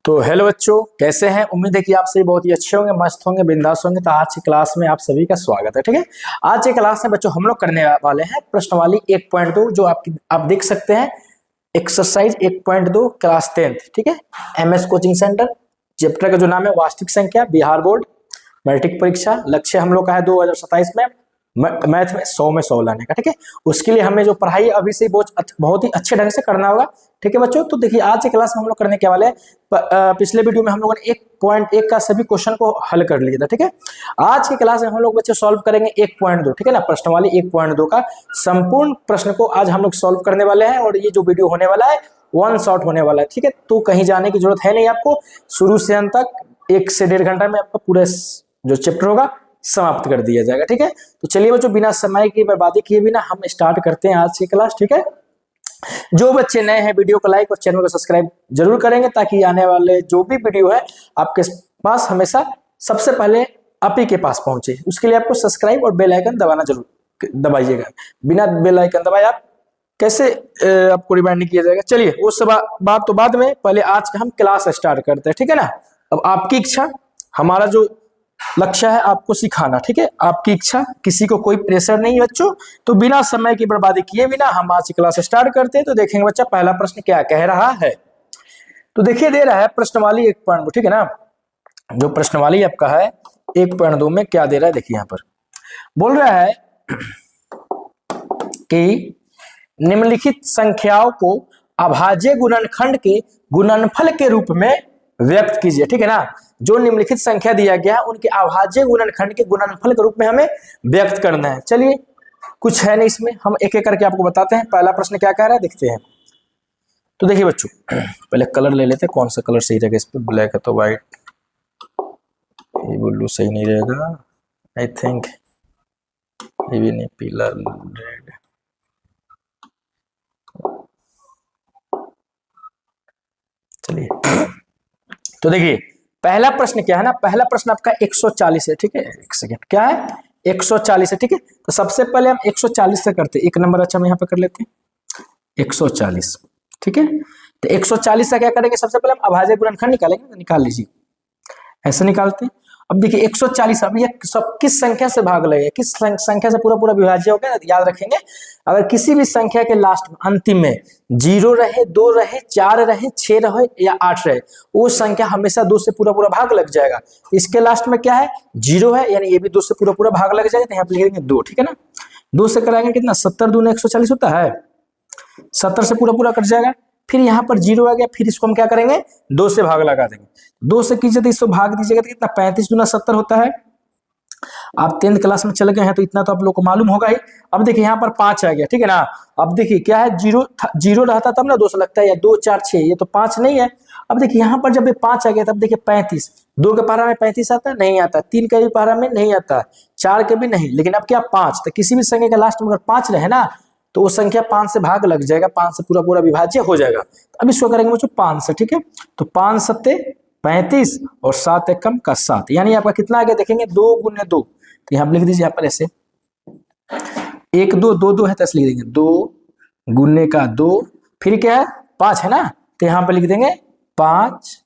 तो हेलो बच्चों, कैसे हैं? उम्मीद है कि आप सभी बहुत ही अच्छे होंगे, मस्त होंगे, बिंदास होंगे। तो आज की क्लास में आप सभी का स्वागत है। ठीक है, आज की क्लास में बच्चों हम लोग करने वाले हैं प्रश्नावली 1.2 जो आप देख सकते हैं। Exercise 1.2 class 10th। ठीक है, एमएस कोचिंग सेंटर। चैप्टर का जो नाम है वास्तविक संख्या, बिहार बोर्ड मैट्रिक परीक्षा। लक्ष्य हम लोग का है 2027 में मैथ में 100 में 100 लाने का। ठीक है, उसके लिए हमें जो पढ़ाई अभी से बहुत ही अच्छे ढंग से करना होगा। ठीक है बच्चों, तो देखिए आज की क्लास में हम लोग करने के वाले हैं। पिछले वीडियो में हम लोगों ने 1.1 का सभी क्वेश्चन को हल कर लिया था। ठीक है, आज की क्लास में हम लोग बच्चे सॉल्व करेंगे 1.2। ठीक है ना, प्रश्नावली 1.2 का संपूर्ण प्रश्न को आज हम लोग सॉल्व करने वाले हैं। और ये जो वीडियो होने वाला है वन शॉट होने वाला है। ठीक है, तो कहीं जाने की जरूरत है नहीं आपको। शुरू से अंत तक 1 से 1.5 घंटा में आपका पूरा जो चैप्टर होगा समाप्त कर दिया जाएगा। ठीक है, तो चलिए बच्चों बिना समय की बर्बादी किए बिना हम स्टार्ट करते हैं आज की क्लास। ठीक है, जो बच्चे नए हैं वीडियो को लाइक और चैनल को सब्सक्राइब जरूर करेंगे ताकि आने वाले जो भी वीडियो है आपके पास हमेशा सबसे पहले आप ही के पास पहुंचे। उसके लिए आपको सब्सक्राइब और बेल आइकन दबाना जरूर दबाइएगा। बिना बेल आइकन दबाए आप कैसे आपको रिमाइंड नहीं किया जाएगा। चलिए वो सब बात तो बाद में, पहले आज का हम क्लास स्टार्ट करते हैं। ठीक है ना, अब आपकी इच्छा, हमारा जो लक्ष्य है आपको सिखाना। ठीक है, आपकी इच्छा, किसी को कोई प्रेशर नहीं है बच्चों। तो बिना समय की बर्बादी किए बिना हम आज की क्लास स्टार्ट करते हैं। तो देखेंगे बच्चा पहला प्रश्न क्या कह रहा है। तो देखिए दे रहा है प्रश्नावली 1.2। ठीक है ना, जो प्रश्नावली आपका है 1.2 में क्या दे रहा है देखिए, यहाँ पर बोल रहा है कि निम्नलिखित संख्याओं को अभाज्य गुणनखंड के गुणनफल के रूप में व्यक्त कीजिए। ठीक है ना, जो निम्नलिखित संख्या दिया गया है उनके अभाज्य गुणनखंड के गुणनफल के रूप में हमें व्यक्त करना है। चलिए कुछ है नहीं इसमें, हम एक एक करके आपको बताते हैं। पहला प्रश्न क्या कह रहा है देखते हैं। तो देखिए बच्चों पहले कलर ले लेते हैं, कौन सा कलर सही रहेगा इस पे। ब्लैक है तो व्हाइट, ये ब्लू सही नहीं रहेगा आई थिंक, ये भी नहीं, पीला, रेड। चलिए तो देखिए पहला प्रश्न क्या है ना, पहला प्रश्न आपका 140 है। ठीक है, एक सेकेंड, क्या है 140 है। ठीक है, तो सबसे पहले हम 140 से करते हैं। एक नंबर अच्छा हम यहाँ पे कर लेते हैं 140। ठीक है, तो 140 से क्या करेंगे, सबसे पहले हम अभाज्य गुणनखंड निकालेंगे। तो निकाल लीजिए, ऐसे निकालते हैं। अब देखिए 140, अब ये सब किस संख्या से भाग लगेगा, किस संख्या से पूरा पूरा विभाज्य हो गया याद रखेंगे। अगर किसी भी संख्या के लास्ट में अंतिम में 0 रहे, 2 रहे, 4 रहे, 6 रहे या 8 रहे, वो संख्या हमेशा 2 से पूरा पूरा भाग लग जाएगा। इसके लास्ट में क्या है 0 है, यानी ये भी 2 से पूरा पूरा भाग लग जाएगा। तो यहाँ पे लिख देंगे 2। ठीक है ना, 2 से कराएंगे कितना, 70 दूनी 140 होता है, 70 से पूरा पूरा कट जाएगा। फिर यहाँ पर 0 आ गया, फिर इसको हम क्या करेंगे 2 से भाग लगा देंगे। 2 से कीजिए तो इसको भाग दीजिएगा तो कितना, 35 दूना 70 होता है। आप 10th क्लास में चले गए हैं तो इतना तो आप लोग को मालूम होगा ही। अब देखिए यहाँ पर 5 आ गया। ठीक है ना, अब देखिए क्या है, 0 रहता तब ना 2 से लगता है, या 2 4 6, ये तो 5 नहीं है। अब देखिए यहाँ पर जब ये 5 आ गया तब देखिए 35, 2 के पारा में 35 आता है, नहीं आता। 3 के भी पारा में नहीं आता, 4 के भी नहीं, लेकिन अब क्या 5। तो किसी भी संख्या के लास्ट में अगर 5 रहे ना तो वो संख्या 5 से भाग लग जाएगा, 5 से पूरा पूरा विभाज्य हो जाएगा। अब इसको करेंगे बच्चों 5 से। ठीक है, तो 5 सत्ते 35 और 7 एकम का 7, यानी आपका कितना आ गया देखेंगे 2 गुने 2। तो यहाँ लिख दीजिए, यहाँ पर ऐसे 1 2 2 2 है तो ऐसे लिख देंगे 2 गुने का 2, फिर क्या है 5 है ना, तो यहाँ पर लिख देंगे 5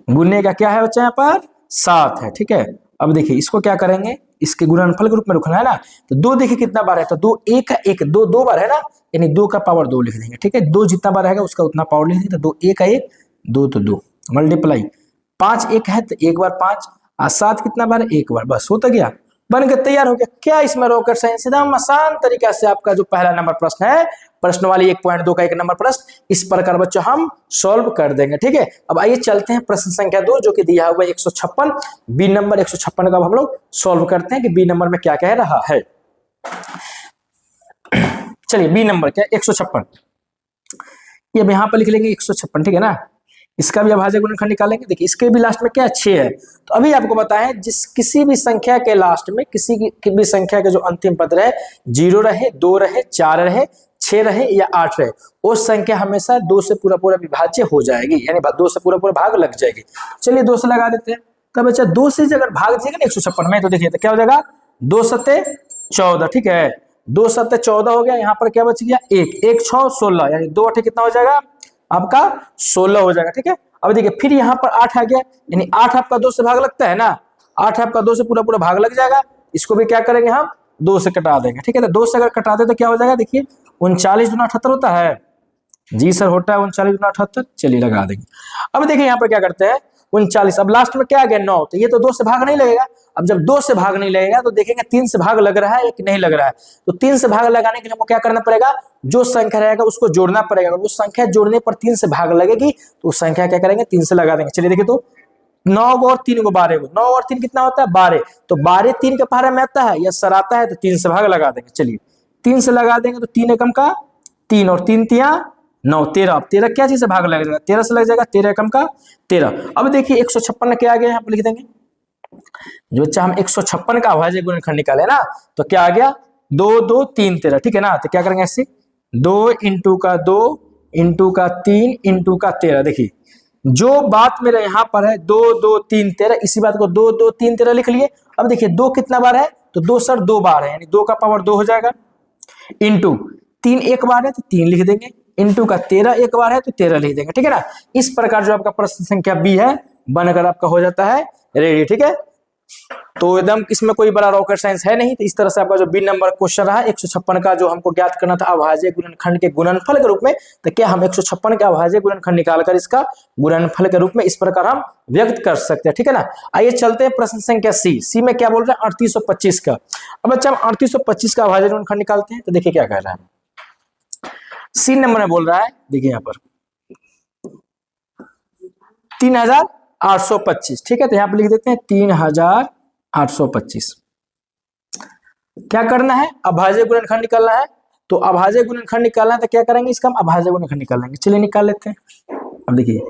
गुने का क्या है बच्चा यहाँ पर 7 है। ठीक है, अब देखिए इसको क्या करेंगे, इसके गुणनफल के रूप में रखना है ना। तो 2 देखिए कितना बार है, तो 2 1 का 1, 2 2 बार है ना, यानी 2 का पावर 2 लिख देंगे। ठीक है, 2 जितना बार रहेगा उसका उतना पावर लिख देंगे। तो 2 1 का 1, 2 तो 2 मल्टीप्लाई 5 1 है तो 1 बार 5, और 7 कितना बार है 1 बार, बस होता गया, बन के तैयार हो गया। क्या इसमें रॉकेट साइंस, एकदम आसान तरीका से आपका जो पहला नंबर प्रश्न है प्रश्नावली 1.2 का 1 नंबर प्रश्न इस प्रकार बच्चों हम सॉल्व कर देंगे। ठीक है, अब आइए चलते हैं प्रश्न संख्या 2 जो कि दिया हुआ है 156, बी नंबर 156 का हम लोग सॉल्व करते हैं कि बी नंबर में क्या कह रहा है। चलिए बी नंबर क्या 156, ये अब यहाँ पर लिख लेंगे 156। ठीक है ना, इसका भी अभाज्य गुणनखंड निकालेंगे। देखिए इसके भी लास्ट में क्या 6 है। तो अभी आपको बताएं जिस किसी भी संख्या के लास्ट में, किसी की भी संख्या के जो अंतिम पद रहे, 0 रहे, 2 रहे, 4 रहे, 6 रहे या 8 रहे, वो संख्या हमेशा 2 से पूरा पूरा विभाज्य हो जाएगी, यानी 2 से पूरा पूरा भाग लग जाएगी। चलिए 2 से लगा देते हैं। तो बच्चा 2 से अगर भाग दीजिएगा ना 156 में, तो देखिए तो क्या हो जाएगा 2 सत्ते 14। ठीक है, 2 सत्ते 14 हो गया। यहाँ पर क्या बच गया 1, 1 6 16, यानी 2 8 कितना हो जाएगा आपका 16 हो जाएगा। ठीक है, अब देखिए फिर यहाँ पर 8 आ गया, यानी 8 आपका 2 से भाग लगता है ना, 8 आपका 2 से पूरा पूरा भाग लग जाएगा। इसको भी क्या करेंगे हम 2 से कटा देंगे, ठीक है। तो 2 से अगर कटा दे तो क्या हो जाएगा, देखिए 39 दूना 78 होता है। जी सर होता है 39 दूना 78। चलिए लगा देंगे। अब देखिए यहाँ पर क्या करते हैं 39, अब लास्ट में क्या आ गया 9, तो ये तो 2 से भाग नहीं लगेगा। अब जब 2 से भाग नहीं लगेगा तो देखेंगे 3 से भाग लग रहा है या कि नहीं लग रहा है। तो 3 से भाग लगाने के लिए हमको क्या करना पड़ेगा, जो संख्या रहेगा उसको जोड़ना पड़ेगा। अगर वो संख्या जोड़ने पर 3 से भाग लगेगी तो उस संख्या क्या करेंगे 3 से लगा देंगे। चलिए देखिए तो 9 और 3 को 12 को, 9 और 3 कितना होता है 12, तो 12 3 के पहाड़े में आता है या सर आता है, तो 3 से भाग लगा देंगे। चलिए 3 से लगा देंगे तो 3 एकम का 3 और 3 तिया 9, 13। अब 13 क्या चीज से भाग लग जाएगा, 13 से लग जाएगा, 13 एकम का 13। अब देखिए 156 क्या आ गया, यहाँ पर लिख देंगे। जो बच्चा हम 156 का अभाज्य गुणनखंड निकाले ना, तो क्या आ गया 2 2 3 13, ठीक है ना। तो क्या करेंगे ऐसे 2 इंटू का 2 इंटू का 3 इंटू का 13। देखिए जो बात मेरे यहाँ पर है 2 2 3 13, इसी बात को 2 2 3 13 लिख लिए। अब देखिए 2 कितना बार है, तो 2 सर 2 बार है, यानी 2 का पावर 2 हो जाएगा। इंटू 3 एक बार है तो 3 लिख देंगे, इंटू का 13 एक बार है तो 13 लिख देंगे, ठीक है ना। इस प्रकार जो आपका प्रश्न संख्या बी है बनकर आपका हो जाता है रेडी, ठीक है। तो एकदम इसमें कोई बड़ा रॉकेट साइंस है नहीं। तो इस तरह से आपका जो बी नंबर क्वेश्चन रहा 156 का, जो हमको ज्ञात करना था अभाज्य गुणनखंड के गुणनफल के रूप में, तो क्या हम 156 के अभाज्य गुणनखंड निकालकर इसका गुणनफल के रूप में इस प्रकार हम व्यक्त कर सकते हैं, ठीक है ना। आइए चलते हैं प्रश्न संख्या सी में क्या बोल रहे हैं 3825 का। अब बच्चा हम 3825 का अभाज्य गुणनखंड निकालते हैं, तो देखिए क्या कह रहा है। सी नंबर में बोल रहा है, देखिए यहाँ पर 3825, ठीक है। तो यहाँ पर लिख देते हैं 3825। क्या करना है, अभाज्य गुणनखंड निकालना है। तो अभाज्य गुणनखंड निकालना है तो क्या करेंगे, इसका हम अभाज्य गुणनखंड निकाल लेंगे। चलिए निकाल लेते हैं। अब देखिए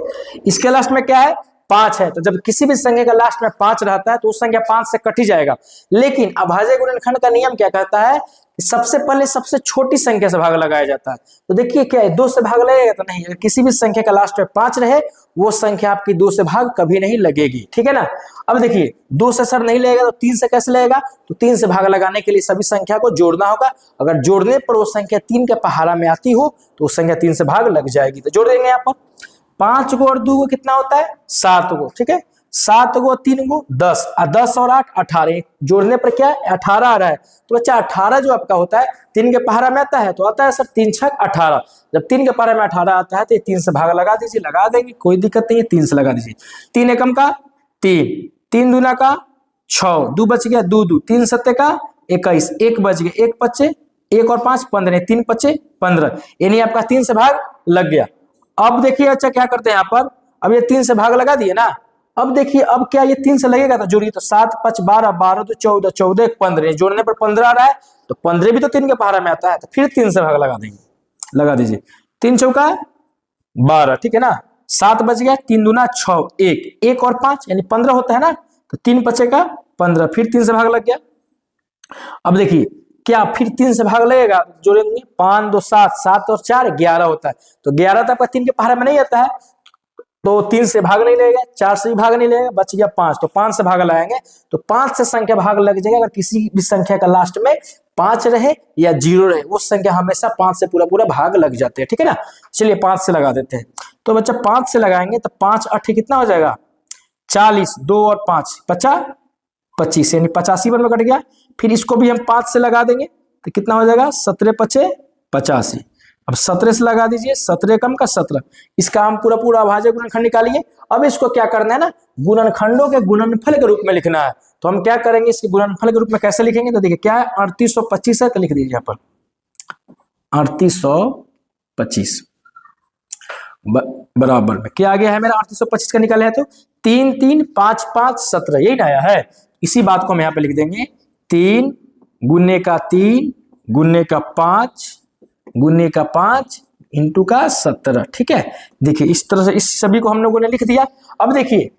इसके लास्ट में क्या है 5 है, तो जब किसी भी संख्या का लास्ट में 5 रहता है तो उस संख्या 5 से कट ही जाएगा। लेकिन अभाज्य गुणनखंड का नियम क्या कहता है कि सबसे पहले सबसे छोटी संख्या से भाग लगाया जाता है। तो देखिए क्या है 2 से भाग लगेगा तो नहीं, अगर किसी भी संख्या का लास्ट में 5 रहे वो संख्या आपकी 2 से भाग कभी नहीं लगेगी, ठीक है ना। अब देखिए 2 से सर नहीं लगेगा तो 3 से कैसे लगेगा, तो 3 से भाग लगाने के लिए सभी संख्या को जोड़ना होगा। अगर जोड़ने पर वो संख्या 3 के पहाड़ा में आती हो तो उस संख्या 3 से भाग लग जाएगी। तो जोड़ देंगे यहाँ पर 5 को और 2 को कितना होता है 7 को, ठीक है। 7 को 3 को 10, 10 और 8 18, जोड़ने पर क्या है 18 आ रहा है। तो बच्चा 18 जो आपका होता है 3 के पहाड़ा में आता है, तो आता है सर 3 छक 18। जब 3 के पहाड़ा में 18 आता है तो 3 से भाग लगा दीजिए, लगा देंगे कोई दिक्कत नहीं है, 3 से लगा दीजिए। 3 एकम का 3, 3 दूना का 6, 2 बच गया 2 2, 3 सत्ते का 21, 1 बच गया, 1 पच्चे 1 और 5 15, 3 पच्चे 15, यानी आपका 3 से भाग लग गया। अब देखिए अच्छा क्या करते हैं यहाँ पर, अब ये 3 से भाग लगा दिए ना। अब देखिए अब क्या ये 3 से लगेगा तो जोड़िए, तो 7 5 12, 12 तो 14, 14 1 15, जोड़ने पर 15 आ रहा है, तो 15 भी तो 3 के पहाड़ा में आता है, तो फिर 3 से भाग लगा देंगे, लगा दीजिए। 3 चौका 12, ठीक है ना। 7 बच गया, 3 दूना 6, 1 1 और 5 यानी 15 होता है ना, तो 3 पचे का 15, फिर 3 से भाग लग गया। अब देखिए क्या फिर 3 से भाग लगेगा, जोड़ेंगे 5 2 7, 7 और 4 11 होता है, तो 11 तो आपका 3 के पहाड़े में नहीं आता है, तो 3 से भाग नहीं लगेगा, 4 से भी भाग नहीं लगेगा, बच गया 5, तो 5 से भाग लगाएंगे तो 5 से संख्या भाग लग जाएगा। अगर किसी भी संख्या का लास्ट में 5 रहे या 0 रहे, वो संख्या हमेशा 5 से पूरा पूरा भाग लग जाते हैं, ठीक है ना। चलिए 5 से लगा देते हैं। तो बच्चा 5 से लगाएंगे तो 5 8 कितना हो जाएगा 40, 2 और 5 25, यानी 85 पर में कट गया। फिर इसको भी हम 5 से लगा देंगे तो कितना हो जाएगा 17 पचे 85। अब 17 से लगा दीजिए, 17 कम का 17, इसका हम पूरा पूरा अभाज्य गुणनखंड निकालिए। अब इसको क्या करना है ना, गुणनखंडों के गुणनफल के रूप में लिखना है। तो हम क्या करेंगे, इसके गुणनफल के रूप में कैसे लिखेंगे, तो देखिए क्या है 3825 है, तो लिख दीजिए यहाँ पर 3825 बराबर में क्या आ गया है मेरा 3825 का निकाले है, तो 3 3 5 5 17, यही आया है। इसी बात को हम यहाँ पे लिख देंगे 3 गुने का 3 गुने का 5 गुने का 5 इंटू का 17, ठीक है। देखिए इस तरह से इस सभी को हम लोगों ने लिख दिया। अब देखिए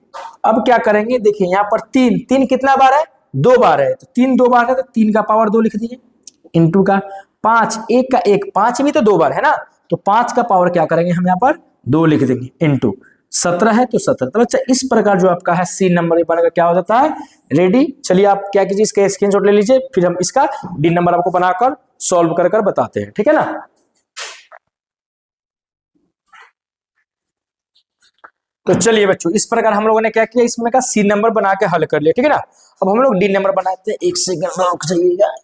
अब क्या करेंगे, देखिए यहाँ पर 3 3 कितना बार है 2 बार है, तो 3 2 बार है तो 3 का पावर 2 लिख दीजिए, इंटू का 5 1 का 1, 5 भी तो 2 बार है ना, तो 5 का पावर क्या करेंगे हम यहाँ पर 2 लिख देंगे, इंटू 17 है तो 17। तो बच्चा इस प्रकार जो आपका है सी नंबर बनकर क्या हो जाता है रेडी। चलिए आप क्या कीजिए, इसका स्क्रीनशॉट ले लीजिए, फिर हम इसका डी नंबर आपको बनाकर सॉल्व कर कर बताते हैं, ठीक है ना। तो चलिए बच्चों, इस प्रकार हम लोगों ने क्या किया, इसमें का सी नंबर बना के हल कर लिया, ठीक है ना। अब हम लोग डी नंबर बनाते हैं, एक सेकंड रुक जाइएगा।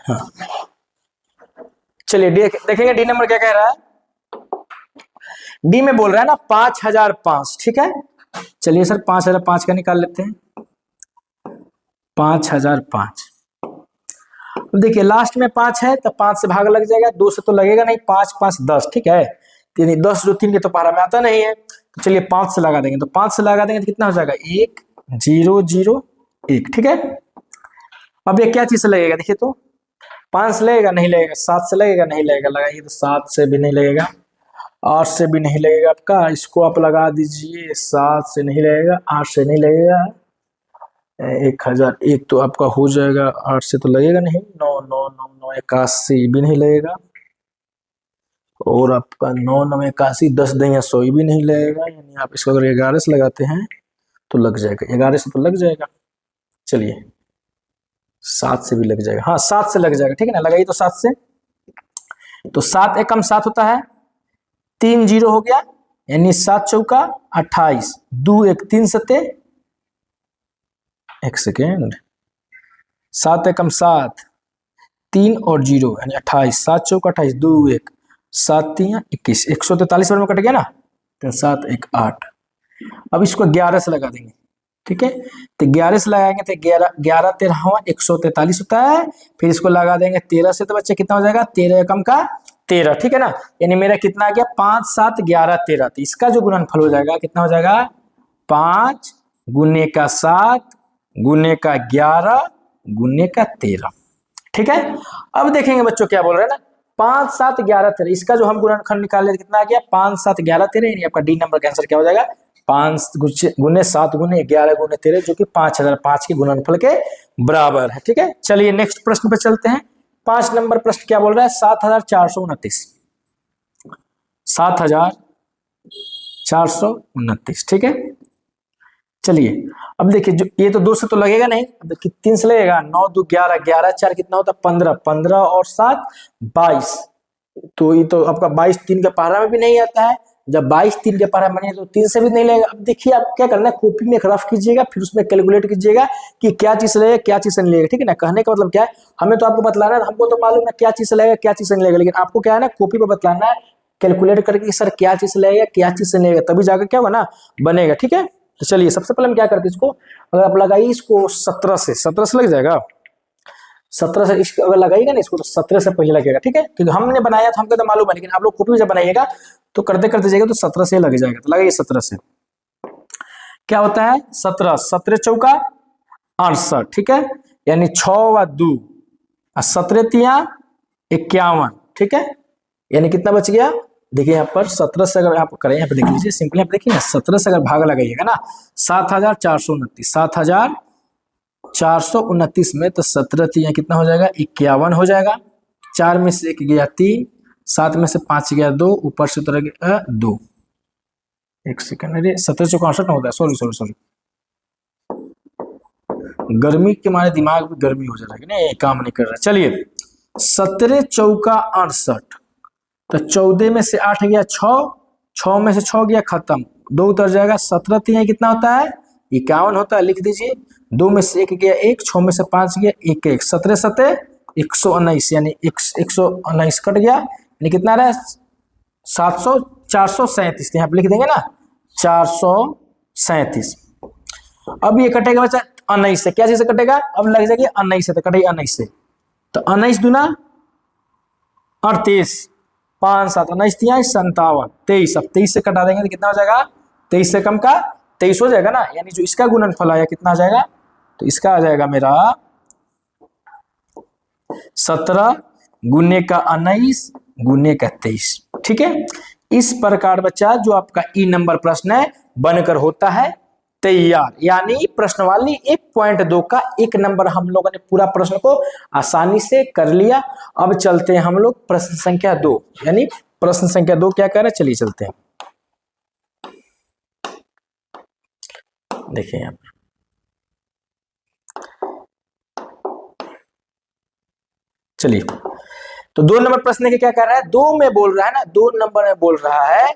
हाँ, चलिए देखेंगे डी नंबर क्या कह रहा है। डी में बोल रहा है ना 5005, ठीक है। चलिए सर 5005 का निकाल लेते हैं। 5005, देखिए लास्ट में 5 है तो 5 से भाग लग जाएगा, 2 से तो लगेगा नहीं, 5 5 10, ठीक है। 10 जो 3 के तो पारा में आता नहीं है, तो चलिए 5 से लगा देंगे, तो 5 से लगा देंगे तो कितना हो जाएगा 1 0 0 1, ठीक है। अब ये क्या चीज से लगेगा, देखिए तो 5 से लगेगा नहीं लगेगा, 7 से लगेगा नहीं लगेगा, लगाइए तो 7 से भी नहीं लगेगा, 8 से भी नहीं लगेगा आपका, इसको आप लगा दीजिए, 7 से नहीं लगेगा, 8 से नहीं लगेगा, 1001 तो आपका हो जाएगा, 8 से तो लगेगा नहीं, 9 9 9 9 81 भी नहीं लगेगा, और आपका 9 9 81 10 दहिया 100 भी नहीं लगेगा, यानी आप इसको अगर 11 से लगाते हैं तो लग जाएगा, 11 से तो लग जाएगा। चलिए 7 से भी लग जाएगा, हाँ 7 से लग जाएगा, ठीक है ना, लगाइए तो 7 से, तो 7 एकम 7 होता है, 3 0 हो गया, यानी 7 चौका 28, 2 1 3 सते, एक सेकेंड, 7 एकम 7, 3 और 0 यानी 28, 7 चौका 28, 2 1 7 3 21, 143 बार में कट गया ना, तो 7 1 8। अब इसको 11 से लगा देंगे, ठीक है, तो 11 से लगाएंगे तो 11 11 13 143 होता है, फिर इसको लगा देंगे 13 से, तो बच्चे कितना हो जाएगा 13 एकम का 13, ठीक है ना, यानी मेरा कितना आ गया 5 7 11 13, तो इसका जो गुणनफल हो जाएगा कितना हो जाएगा 5 गुने का 7 गुने का 11 गुने का 13, ठीक है। अब देखेंगे बच्चों क्या बोल रहे हैं ना, 5 7 11 13, इसका जो हम गुणनखंड निकाल लेते कितना आ गया 5 7 11 13, यानी आपका डी नंबर का आंसर क्या हो जाएगा 5 गुने 7 गुने 11 गुने 13, जो कि 5005 के गुणनफल के बराबर है, ठीक है। चलिए नेक्स्ट प्रश्न पे चलते हैं। 5 नंबर प्रश्न क्या बोल रहा है 7429, 7429, ठीक है। चलिए अब देखिए, जो ये तो 2 से तो लगेगा नहीं, अब देखिए 3 से लगेगा, 9 2 11 11 4 कितना होता है 15, 15 और 7 22, तो ये तो आपका 22 3 के पारा में भी नहीं आता है, जब 22 3 के पारा में नहीं तो 3 से भी नहीं लगेगा। अब देखिए आप क्या करना है, कॉपी में एक रफ कीजिएगा, फिर उसमें कैलकुलेट कीजिएगा कि क्या चीज से लगेगा क्या चीज से नहीं लगेगा, ठीक है ना। कहने का मतलब क्या है, हमें तो आपको बतलाना है, हमको तो मालूम है क्या चीज से लगेगा क्या चीज से नहीं लगेगा, लेकिन आपको क्या है ना कॉपी पे बतलाना है, कैलकुलेट करके सर क्या चीज से लगेगा क्या चीज से नहीं लगेगा, तभी जाकर क्या होगा ना बनेगा, ठीक है। तो चलिए सबसे पहले हम क्या करते हैं, इसको अगर आप लगाइए इसको 17 से लग जाएगा, 17 से इसको अगर लगाइएगा ना इसको तो 17 से पहले लगेगा, ठीक है, क्योंकि हमने बनाया था हमको तो मालूम है, लेकिन आप लोग कॉपी में जब बनाइएगा तो करते करते जाएगा तो 17 से लग जाएगा, तो लगाइए 17 से। क्या होता है 17 17 चौका 68, ठीक है, यानी 6 व 2 और 17 तिया 51, ठीक है, यानी कितना बच गया, देखिए यहाँ पर 17 से अगर आप करें, यहाँ पे देख लीजिए सिंपली, आप देखिए ना 17 से अगर भाग लगाइएगा ना 7429, 7429 में तो 17 तिया कितना हो जाएगा 51 हो जाएगा, 4 में से 1 गया 3, 7 में से 5 गया 2, ऊपर से उतर गया 2, एक सेकंड, अरे 17 चौका 68 होता है, सॉरी सॉरी सॉरी, गर्मी के मारे दिमाग में गर्मी हो जाएगा ना, ये काम नहीं कर रहा। चलिए 17 चौका 68, तो 14 में से 8 गया 6, 6 में से 6 गया खत्म, 2 उतर जाएगा, 17 तिया कितना होता है 51 होता है, लिख दीजिए, 2 में से 1 गया 1, 6 में से 5 गया 1 1, 17 7 119, यानी 119 कट गया, यानी कितना रहा 700 437, यहाँ पे लिख देंगे ना 437। अब ये कटेगा बच्चा 19 से, क्या चीज से कटेगा, अब लग जाएगी 19 से, तो कटेगा 19 से, तो 19 दूना 38, 5 7 19 तिया 57, 23, अब 23 से कटा देंगे तो कितना हो जाएगा 23 से कम का 23 हो जाएगा ना, यानी जो इसका गुणनफल आया कितना आ जाएगा, तो इसका आ जाएगा मेरा 17 गुने का 19 गुने का 23, ठीक है। इस प्रकार बच्चा जो आपका ई नंबर प्रश्न है बनकर होता है तैयार, यानी प्रश्नवाली 1.2 का 1 नंबर हम लोगों ने पूरा प्रश्न को आसानी से कर लिया। अब चलते हैं हम लोग प्रश्न संख्या 2, यानी प्रश्न संख्या 2 क्या कह रहे हैं, चलिए चलते हैं, देखिए यहाँ पर चलिए, तो 2 नंबर प्रश्न के क्या कर रहा है, 2 में बोल रहा है ना, 2 नंबर में बोल रहा है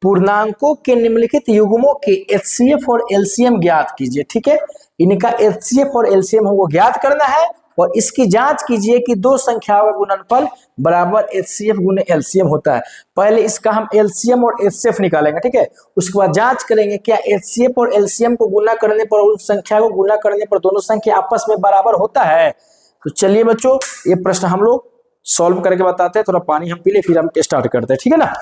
पूर्णांकों के निम्नलिखित युग्मों के एचसीएफ और एलसीएम ज्ञात कीजिए। ठीक है, इनका एचसीएफ और एलसीएम हमको ज्ञात करना है और इसकी जांच कीजिए कि दो संख्याओं का गुणनफल बराबर एचसीएफ गुने एलसीएम होता है। पहले इसका हम एलसीएम और एचसीएफ निकालेंगे, ठीक है, उसके बाद जांच करेंगे क्या एचसीएफ और एलसीएम को गुना करने पर, उस संख्या को गुना करने पर दोनों संख्या आपस में बराबर होता है। तो चलिए बच्चों, ये प्रश्न हम लोग सॉल्व करके बताते हैं। थोड़ा पानी हम पी ले, फिर हम स्टार्ट करते हैं, ठीक है ना।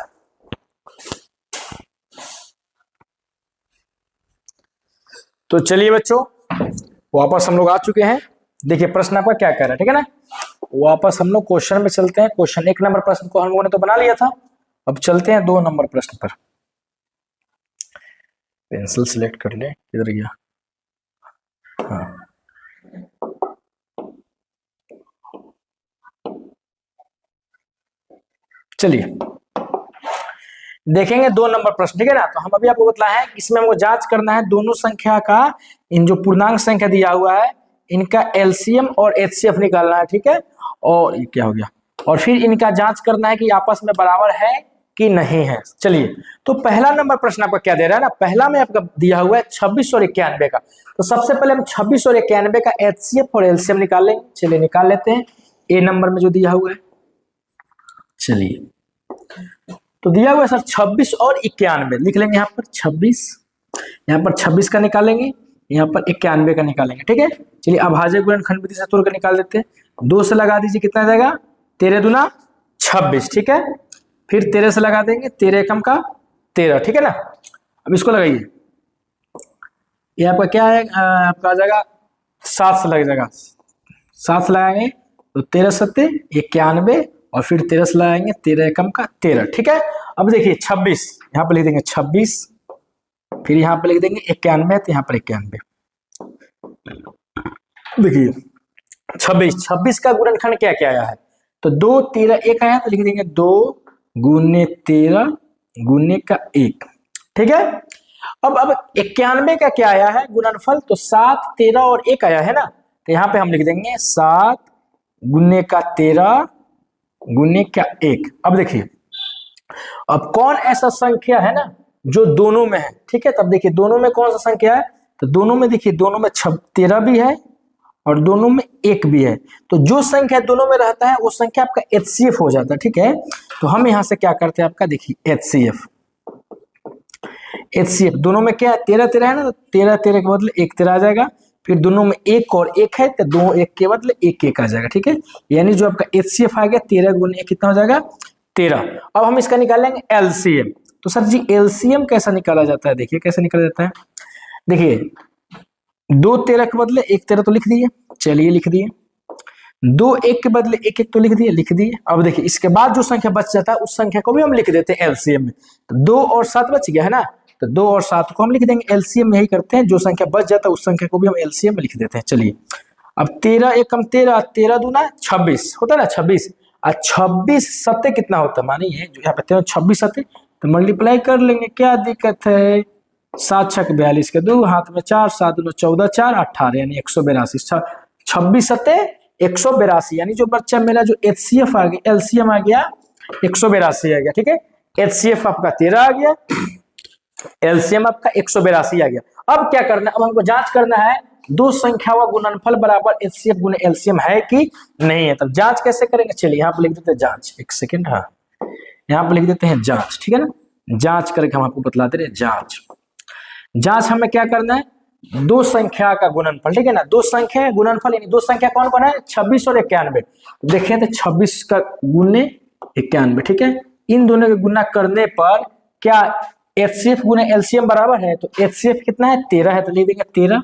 तो चलिए बच्चों, वापस हम लोग आ चुके हैं। देखिए प्रश्न आपका क्या कह रहा है, ठीक है ना। वापस हम लोग क्वेश्चन में चलते हैं। क्वेश्चन 1 नंबर प्रश्न को हम लोगों ने तो बना लिया था, अब चलते हैं 2 नंबर प्रश्न पर। पेंसिल सिलेक्ट कर ले, किधर गया। हाँ, चलिए देखेंगे 2 नंबर प्रश्न, ठीक है ना। तो हम अभी आपको बतलाए हैं, इसमें हमको जांच करना है दोनों संख्या का, इन जो पूर्णांक संख्या दिया हुआ है इनका एलसीएम और एचसीएफ निकालना है, ठीक है। और ये क्या हो गया, और फिर इनका जांच करना है कि आपस में बराबर है कि नहीं है। चलिए, तो पहला नंबर प्रश्न आपका क्या दे रहा है ना, पहला में आपका दिया हुआ है 26 और 91 का। तो सबसे पहले हम 26 और 91 का एचसीएफ और एलसीएम निकालेंगे। चलिए निकाल लेते हैं। ए नंबर में जो दिया हुआ है, चलिए तो दिया हुआ है सर 26 और 91, लिख लेंगे यहाँ पर 26, यहाँ पर 26 का निकालेंगे, यहाँ पर 91 का निकालेंगे, ठीक है। चलिए अभाज्य गुणनखंड विधि से तोड़ कर निकाल देते हैं। 2 से लगा दीजिए, कितना जाएगा 13 दूना 26, ठीक है। फिर 13 से लगा देंगे, 13 एकम का 13, ठीक है ना। अब इसको लगाइए, ये आपका क्या है, आपका आ जाएगा 7 से लग जाएगा, 7 से लगाएंगे तो 13 सत्ते 91, और फिर 13 से लगाएंगे, 13 एकम का 13, ठीक है। अब देखिए 26 यहाँ पर लिख देंगे 26, फिर यहाँ पर लिख देंगे 91, तो यहाँ पर 91। देखिए 26 का गुणनखंड क्या क्या आया है, तो 2 13 1 आया, तो लिख देंगे 2 गुने 13 गुने का 1, ठीक है। अब 91 का क्या आया है गुणनफल, तो 7 13 और 1 आया है ना, तो यहाँ पे हम लिख देंगे 7 गुने का 13 गुने का 1। अब देखिए, अब कौन ऐसा संख्या है ना जो दोनों में है, ठीक है। तब देखिए दोनों में कौन सा संख्या है, तो दोनों में देखिए, दोनों में 13 भी है और दोनों में 1 भी है। तो जो संख्या दोनों में रहता है वो संख्या आपका एचसीएफ हो जाता है, ठीक है। तो हम यहां से क्या करते हैं, आपका देखिए एचसीएफ दोनों में क्या है, 13 13 है ना, तो 13 13 के बदले 1 13 आ जाएगा। फिर दोनों में 1 और 1 है, तो 2 1 के बदले 1 1 आ जाएगा, ठीक है। यानी जो आपका एचसीएफ आ गया 13 गुने 1 कितना हो जाएगा 13। अब हम इसका निकालेंगे एलसीएम। तो सर जी एलसीएम कैसा निकाला जाता है, देखिए कैसे निकाला जाता है। देखिए 2 13 के बदले 1 13 तो लिख दिए, चलिए लिख दिए। 2 1 के बदले 1 1 तो लिख दिए। अब देखिए इसके बाद जो संख्या बच जाता है उस संख्या को भी हम लिख देते हैं एलसीएम में। तो 2 और 7 बच गया है ना, तो 2 और 7 को हम लिख देंगे एलसीएम में, यही करते हैं। जो संख्या बच जाता है उस संख्या को भी हम एलसीएम में लिख देते हैं। चलिए अब 13 एकम 13, 13 दूना 26 होता है ना, 26 और 26 सत्ते कितना होता है, मानिए जो यहाँ पे 26 सत्ते, तो मल्टीप्लाई कर लेंगे, क्या दिक्कत है। 7 छक 42 के 2, हाथ में 4, 7 दूना 14 4 18, यानी 182। 26 सत्ते 182, यानी जो बच्चा मेरा जो एचसीएफ आ गया, एलसीएम आ गया 182 आ गया, ठीक है। एचसीएफ आपका 13 आ गया, एलसीएम आपका 182 आ गया। अब क्या करना है, अब हमको जांच करना है दो संख्याओं का गुणनफल बराबर एचसीएफ गुने एलसीएम है कि नहीं है। तब जांच कैसे करेंगे, चलिए यहाँ पे लिख देते हैं जांच, एक सेकेंड, हाँ यहाँ पे लिख देते हैं जांच, ठीक है ना। जांच करके हम आपको बतलाते रहे जांच। जांच हमें क्या करना है, दो संख्या का गुणनफल, ठीक है ना। दो संख्या गुणनफल यानी दो संख्या कौन कौन है, 26 और 91। देखें तो 26 का गुने 91, ठीक है। इन दोनों के गुना करने पर क्या एचसीएफ गुने एलसीएम बराबर है, तो एचसीएफ कितना है 13 है, तो लिख देंगे 13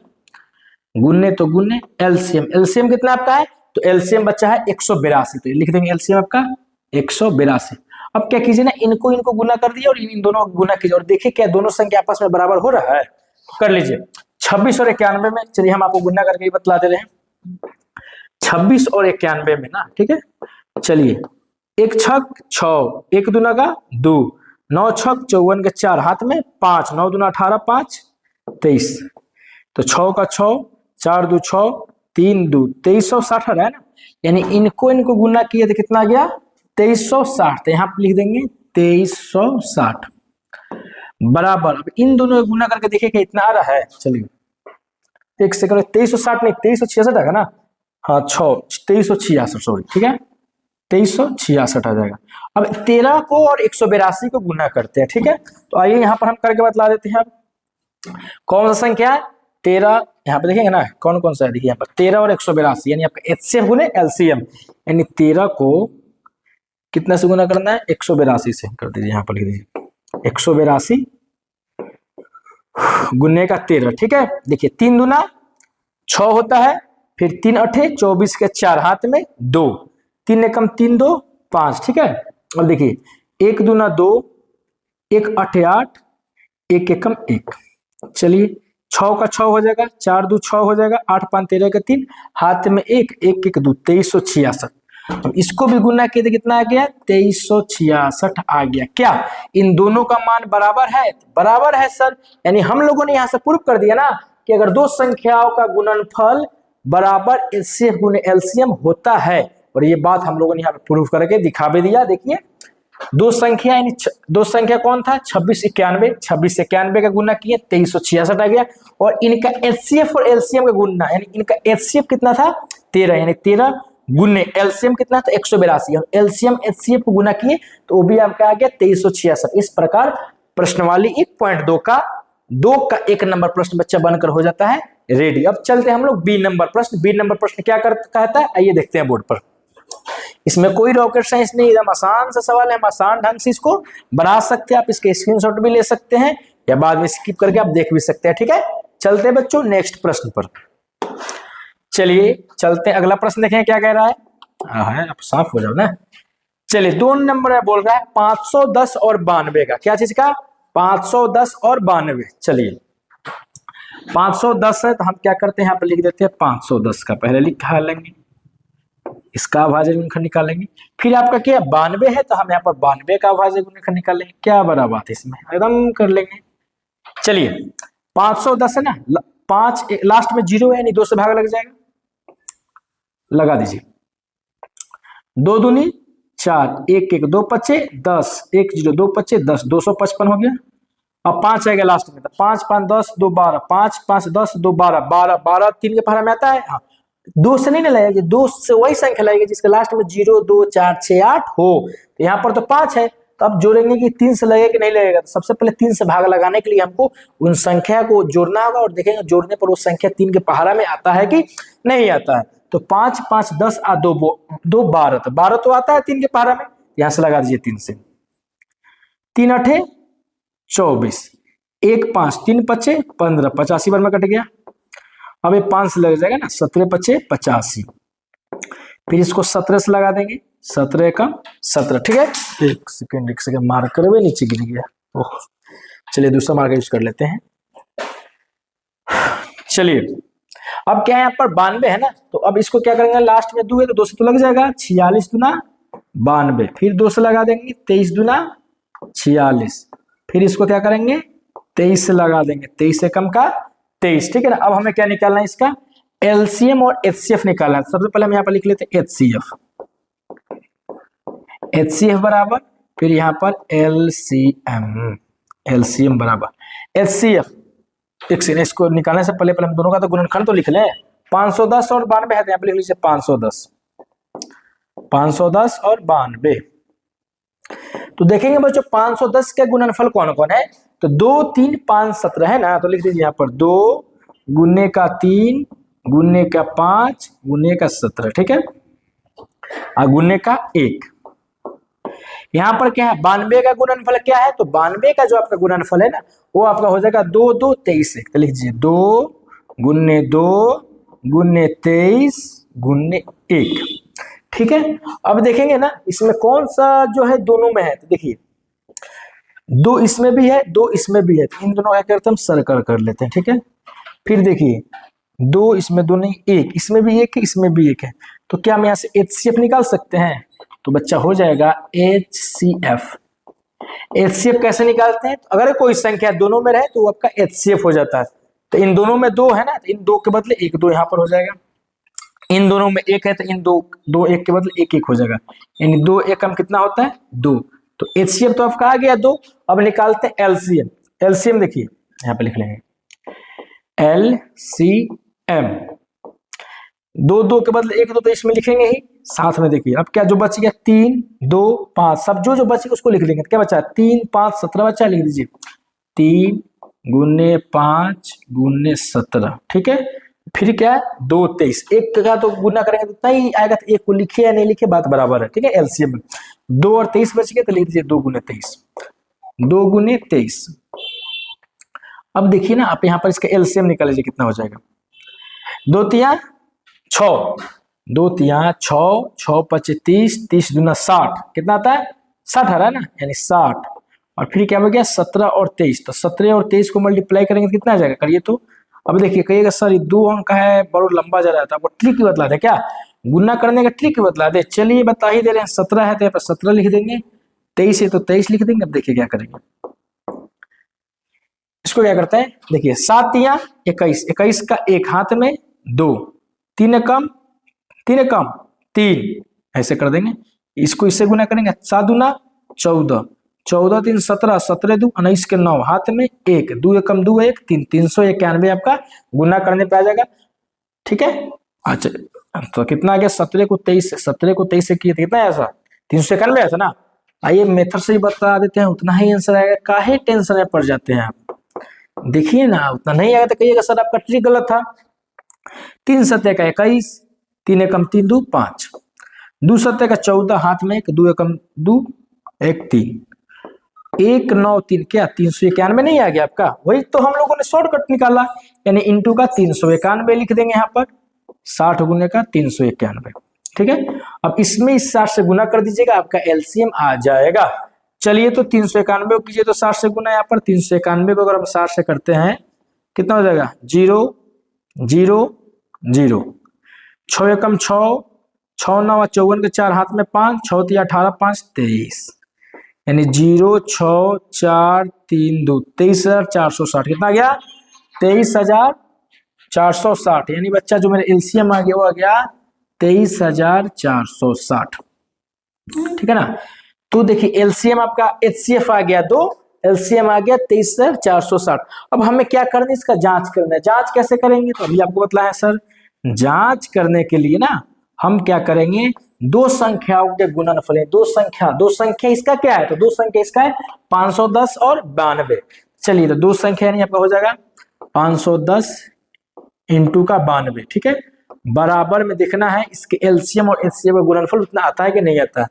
गुने तो गुने एलसीएम, एलसीएम कितना आपका है, तो एलसीएम बच्चा है 182, तो लिख देंगे एलसीएम आपका 182। अब क्या कीजिए ना, इनको इनको गुना कर दिया और इन दोनों गुना कीजिए और देखिए क्या दोनों संख्या आपस में बराबर हो रहा है, कर लीजिए। 26 और 91 में, चलिए हम आपको गुना करके बतला दे रहे हैं। 26 और 91 में ना, ठीक है। चलिए 1 छक 6, 1 दूना का 2, 9 छक 54 के 4, हाथ में 5, 9 दूना 18, 5 23, तो 6 का 6, 4 2 6, 3 2 2360 है ना। यानी इनको इनको गुना किए तो कितना आ गया 2360, तो यहाँ पे लिख देंगे 2360। बराबर, अब इन दोनों को गुना करके देखिए कि इतना आ रहा है। चलिए एक सेकंड, 2360 नहीं 2366 आएगा ना, हाँ 2366 सॉरी, ठीक है 2366 आ जाएगा। अब 13 को और 182 को गुना करते हैं, ठीक है। तो आइए यहाँ पर हम करके बतला देते हैं। अब कौन सा संख्या है 13, यहाँ पे देखेंगे ना कौन कौन सा है, देखिए यहाँ पर 13 और 182 यानी आपका एचसीएफ गुने एलसीएम, यानी 13 को कितना से गुना करना है 182 से कर दीजिए, यहाँ पर लिख दीजिए 182 गुने का 13, ठीक है। देखिए 3 दूना 6 होता है, फिर 3 अठे 24 के 4 हाथ में 2, 3 एकम 3 2 5, ठीक है। और देखिए 1 दूना 2, 1 अठे 8, 1 एकम 1, चलिए 6 का 6 हो जाएगा, 4 2 6 हो जाएगा, 8 5 13 का 3, हाथ में 1 1 1 2 2366। अब इसको भी गुना किए तो कितना आ गया 2366 आ गया। क्या इन दोनों का मान बराबर है? बराबर है सर, यानी हम लोगों ने यहाँ से प्रूव कर दिया ना कि अगर दो संख्याओं का गुणनफल बराबर एचसीएफ गुने एलसीएम होता है, और ये बात हम लोगों ने यहाँ पे प्रूव करके दिखा भी दिया। देखिए दो संख्या यानी दो संख्या कौन था 26 91, 26 91 का गुना किए 2366 आ गया, और इनका एचसीएफ और एलसीएम का गुना यानी इनका एचसीएफ कितना था 13, यानी 13 गुने एलसीएम कितना था 182, और एलसीएम एचसीएफ को गुना किए तो वो भी आपका आ गया 2366। इस प्रकार प्रश्नवाली 1.2 का 2 का 1 नंबर प्रश्न बच्चा बनकर हो जाता है रेडी। अब चलते हैं हम लोग बी नंबर प्रश्न। बी नंबर प्रश्न क्या कहता है, आइए देखते हैं बोर्ड पर। इसमें कोई रॉकेट साइंस नहीं, एकदम आसान सा सवाल है, हम आसान ढंग से इसको बना सकते हैं। आप इसके स्क्रीनशॉट भी ले सकते हैं या बाद में स्किप करके आप देख भी सकते हैं, ठीक है। चलते हैं बच्चों नेक्स्ट प्रश्न पर। चलिए चलते हैं, अगला प्रश्न देखें क्या कह रहा है। आप साफ हो जाओ ना। चलिए 2 नंबर में बोल रहा है 510 और 92 का, क्या चीज का 510 और 92। चलिए 510 है तो हम क्या करते हैं यहाँ पर लिख देते हैं 510 का पहले लिखा लेंगे, इसका अभाज्य गुणनखंड निकालेंगे। फिर आपका क्या 92 है तो हम यहाँ पर 92 का अभाज्य गुणनखंड निकालेंगे। क्या बड़ा बात है इसमें, एकदम कर लेंगे। चलिए 510 है ना, 5 लास्ट में 0 है, यानी 2 से भाग लग जाएगा, लगा दीजिए। 2 दूनी 4, 1 1 2 पचे 10, 1 0 2 पचे 10, 255 हो गया। अब 5 आएगा लास्ट में, तो 5 5 10 2 12, 5 5 10 2 12, 12 12 3 के पहाड़ा में आता है। हाँ 2 से नहीं ना लगेगी, 2 से वही संख्या लगेगी जिसके लास्ट में 0 2 4 6 8 हो। तो यहाँ पर तो 5 है, तो अब जोड़ेंगे कि 3 से लगेगा कि नहीं लगेगा। तो सबसे पहले 3 से भाग लगाने के लिए हमको उन संख्या को जोड़ना होगा, और देखेंगे जोड़ने पर वो संख्या 3 के पहाड़ा में आता है कि नहीं आता है। तो 5 5 10 2 12, तो 12 तो आता है 3 के पहाड़ा में, यहां से लगा दीजिए 3 से। 3 अठे 24, 1 5 3 पचे 15, 85 बार में कट गया। अब ये 5 से लग जाएगा ना, 17 पचे 85, फिर इसको 17 से लगा देंगे, 17 का 17, ठीक है। एक सेकेंड मार्कर भी नीचे गिर गया। ओह चलिए दूसरा मार्कर यूज कर लेते हैं। चलिए अब क्या है यहाँ पर 92 है ना, तो अब इसको क्या करेंगे, लास्ट में 2 है तो 2 से तो लग जाएगा, 46 दूना 92, फिर 2 से लगा देंगे, 23 दूना 46, फिर इसको क्या करेंगे 23 से लगा देंगे, 23 से कम का 23, ठीक है ना। अब हमें क्या निकालना है, इसका एलसीएम और एचसीएफ निकालना है। सबसे पहले हम यहाँ पर लिख लेते हैं एचसीएफ, एचसीएफ बराबर, फिर यहाँ पर एलसीएम, एलसीएम बराबर एचसीएफ। एक सेकंड, इसको निकालने से पहले हम दोनों का तो गुणनखंड तो लिख लें। 510 और 92 है तो यहाँ पे लिख लीजिए 510, 510 और 92। तो देखेंगे बच्चों 510 के गुणनफल कौन कौन है, तो 2 3 5 17 है ना, तो लिख दीजिए यहाँ पर 2 गुने का 3 गुने का 5 गुने का 17, ठीक है, और गुने का 1। यहाँ पर क्या है 92 का गुणनफल क्या है, तो 92 का जो आपका गुणनफल है ना वो आपका हो जाएगा 2 2 23, तो लिख दीजिए 2 गुने 2 गुने 23 गुने 1, ठीक है। अब देखेंगे ना इसमें कौन सा जो है दोनों में है, तो देखिए 2 इसमें भी है 2 इसमें भी है, तो इन दोनों का करते हम सर्कल कर लेते हैं, ठीक है। फिर देखिए 2 इसमें 2 नहीं 1, इसमें भी 1 है इसमें भी 1 है, तो क्या हम यहाँ से एचसीएफ निकाल सकते हैं, तो बच्चा हो जाएगा एचसीएफ। एचसीएफ कैसे निकालते हैं, तो अगर कोई संख्या दोनों में रहे तो वो आपका एचसीएफ हो जाता है। तो इन दोनों में 2 है ना, तो इन 2 के बदले 1 2 यहाँ पर हो जाएगा। इन दोनों में 1 है तो इन 2 1 के बदले 1 1 हो जाएगा, यानी 2 1 कम कितना होता है 2। तो एचसीएफ तो आपका आ गया 2। अब निकालते हैं एलसीएम। एलसीएम देखिए यहाँ पे लिख लेंगे LCM, दो दो के बदले एक दो तो इसमें लिखेंगे ही साथ में। देखिए अब क्या जो बच गया 3 2 5, सब जो बच गया उसको लिख लेंगे। क्या बचा 3 5 17 बचा, लिख दीजिए 3 गुने 5 गुने 17, ठीक है। फिर क्या है 2 23, एक का तो गुना करेंगे तो इतना ही आएगा, तो एक को लिखे या नहीं लिखे बात बराबर है, ठीक है। एलसीएम में 2 और 23 बच गए तो लिख दीजिए 2 गुने 23, 2 गुने 23। अब देखिए ना आप यहाँ पर इसका एलसीएम निकाल लीजिए कितना हो जाएगा। 2 तिया 6, 2 तिया 6, 6 5 30, 30 दूना 60, कितना आता है 60 आ रहा है ना, यानी 60। और फिर क्या हो गया 17 और 23, तो 17 और 23 को मल्टीप्लाई करेंगे तो कितना आ जाएगा, करिए तो। अब देखिए कहिएगा सर ये 2 अंक है बहुत लंबा जा रहा था, आपको ट्रिक बतला दे क्या, गुना करने का ट्रिक बतला दे। चलिए बता ही दे रहे हैं, 17 है तो यहाँ पर 17 लिख देंगे, 23 है तो 23 लिख देंगे। अब देखिए क्या करेंगे, इसको क्या करते हैं, देखिए 7 तिया 21, 21 का एक हाथ में 2, 3 कम 3, ऐसे कर देंगे। इसको इससे गुना करेंगे, 7 दूना 14, 14 3 17, 17 2 19 के 9, हाथ में 1, 2 कम 2 1 3, 391 आपका गुना करने पे आ जाएगा, ठीक है। अच्छा तो कितना आ गया, 17 को 23 से, 17 को 23 से किए तो कितना आया सर 391 आया था ना। आइए मेथड से ही बता देते हैं, उतना ही आंसर आएगा, काहे टेंशन में पड़ जाते हैं आप। देखिए ना उतना नहीं आएगा तो कहिएगा सर आपका ट्रिक गलत था। 3 सत्ते का 21, 3 कम 3 2 5, 2 सत्ते का 14, हाथ में 1, 2 कम 2 1 3, 1 9 3 क्या 391 नहीं आ गया आपका, वही तो हम लोगों ने शॉर्टकट निकाला, यानी इंटू का 391 लिख देंगे यहाँ पर, 60 गुने का 391, ठीक है। अब इसमें इस 60 से गुना कर दीजिएगा, आपका एलसीएम आ जाएगा। चलिए तो 391 को कीजिए तो 60 से गुना, यहाँ पर 391 को अगर हम 60 से करते हैं कितना हो जाएगा 0 0 0, 6 एकम 6, 6 9 54 के 4, हाथ में 5, 6 3 18 5 23, यानी 0 6 4 3 2, 23,460, कितना आ गया 23,460, यानी बच्चा जो मेरे एलसीएम आ गया वो आ गया 23,460, ठीक है ना। तो देखिए एलसीएम आपका एचसीएफ आ गया 2, एलसीएम आ गया 23,460। अब हमें क्या करना है, इसका जांच करना है। जांच कैसे करेंगे तो अभी आपको बतलाया सर, जांच करने के लिए ना हम क्या करेंगे, दो संख्याओं के गुणनफल, दो संख्या इसका क्या है, तो दो संख्या इसका है 510 और 92। चलिए तो दो संख्या नहीं आपका हो जाएगा 510 इंटू का 92, ठीक है। बराबर में देखना है इसके एलसीएम और एचसीएफ का गुणनफल उतना आता है कि नहीं आता है।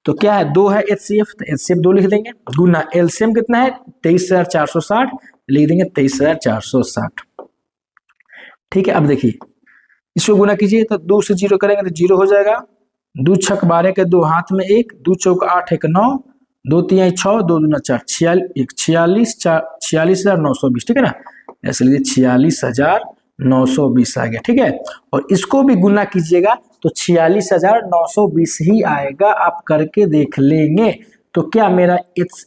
तो क्या है 2 है एचसीएफ, तो एचसीएफ 2 लिख देंगे, गुना एलसीएम कितना है 23,460, लिख देंगे 23,460, ठीक है। अब देखिए इसको गुना कीजिए तो 2 से 0 करेंगे तो 0 हो जाएगा, 2 छक 12 के 2, हाथ में 1, 2 चौक 8 1 9, 2 3 6, 2 दूना 4 46,920, ठीक है ना। ऐसे लीजिए 46,920 आ गया, ठीक है। और इसको भी गुना कीजिएगा तो 46,920 ही आएगा, आप करके देख लेंगे। तो क्या मेरा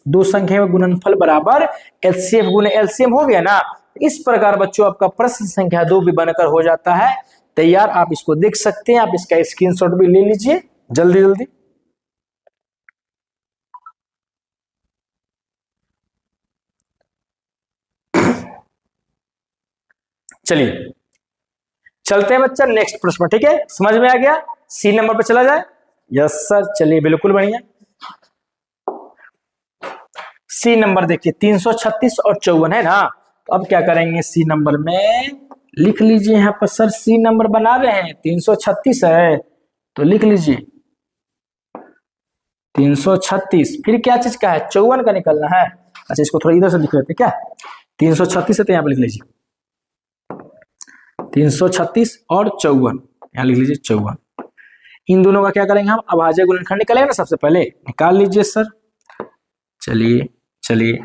दो संख्या का गुणनफल बराबर एचसीएफ गुने एलसीएम हो गया ना। इस प्रकार बच्चों आपका प्रश्न संख्या 2 भी बनकर हो जाता है तैयार। आप इसको देख सकते हैं, आप इसका स्क्रीनशॉट भी ले लीजिए जल्दी जल्दी। चलिए चलते हैं बच्चा नेक्स्ट प्रश्न, ठीक है। समझ में आ गया, सी नंबर पे चला जाए। यस सर, चलिए बिल्कुल बढ़िया। सी नंबर देखिए 336 और 54 है ना। तो अब क्या करेंगे, सी नंबर में लिख लीजिए यहाँ पर सर, सी नंबर बना रहे हैं 336 है तो लिख लीजिए 336, फिर क्या चीज का है 54 का निकलना है। अच्छा इसको थोड़ा इधर से लिख लेते क्या, 336 है तो यहाँ पर लिख लीजिए 336 और 54, यहाँ लिख लीजिए 54। इन दोनों का क्या करेंगे हम, अभाज्य गुणनखंड निकालेंगे ना, सबसे पहले निकाल लीजिए सर। चलिए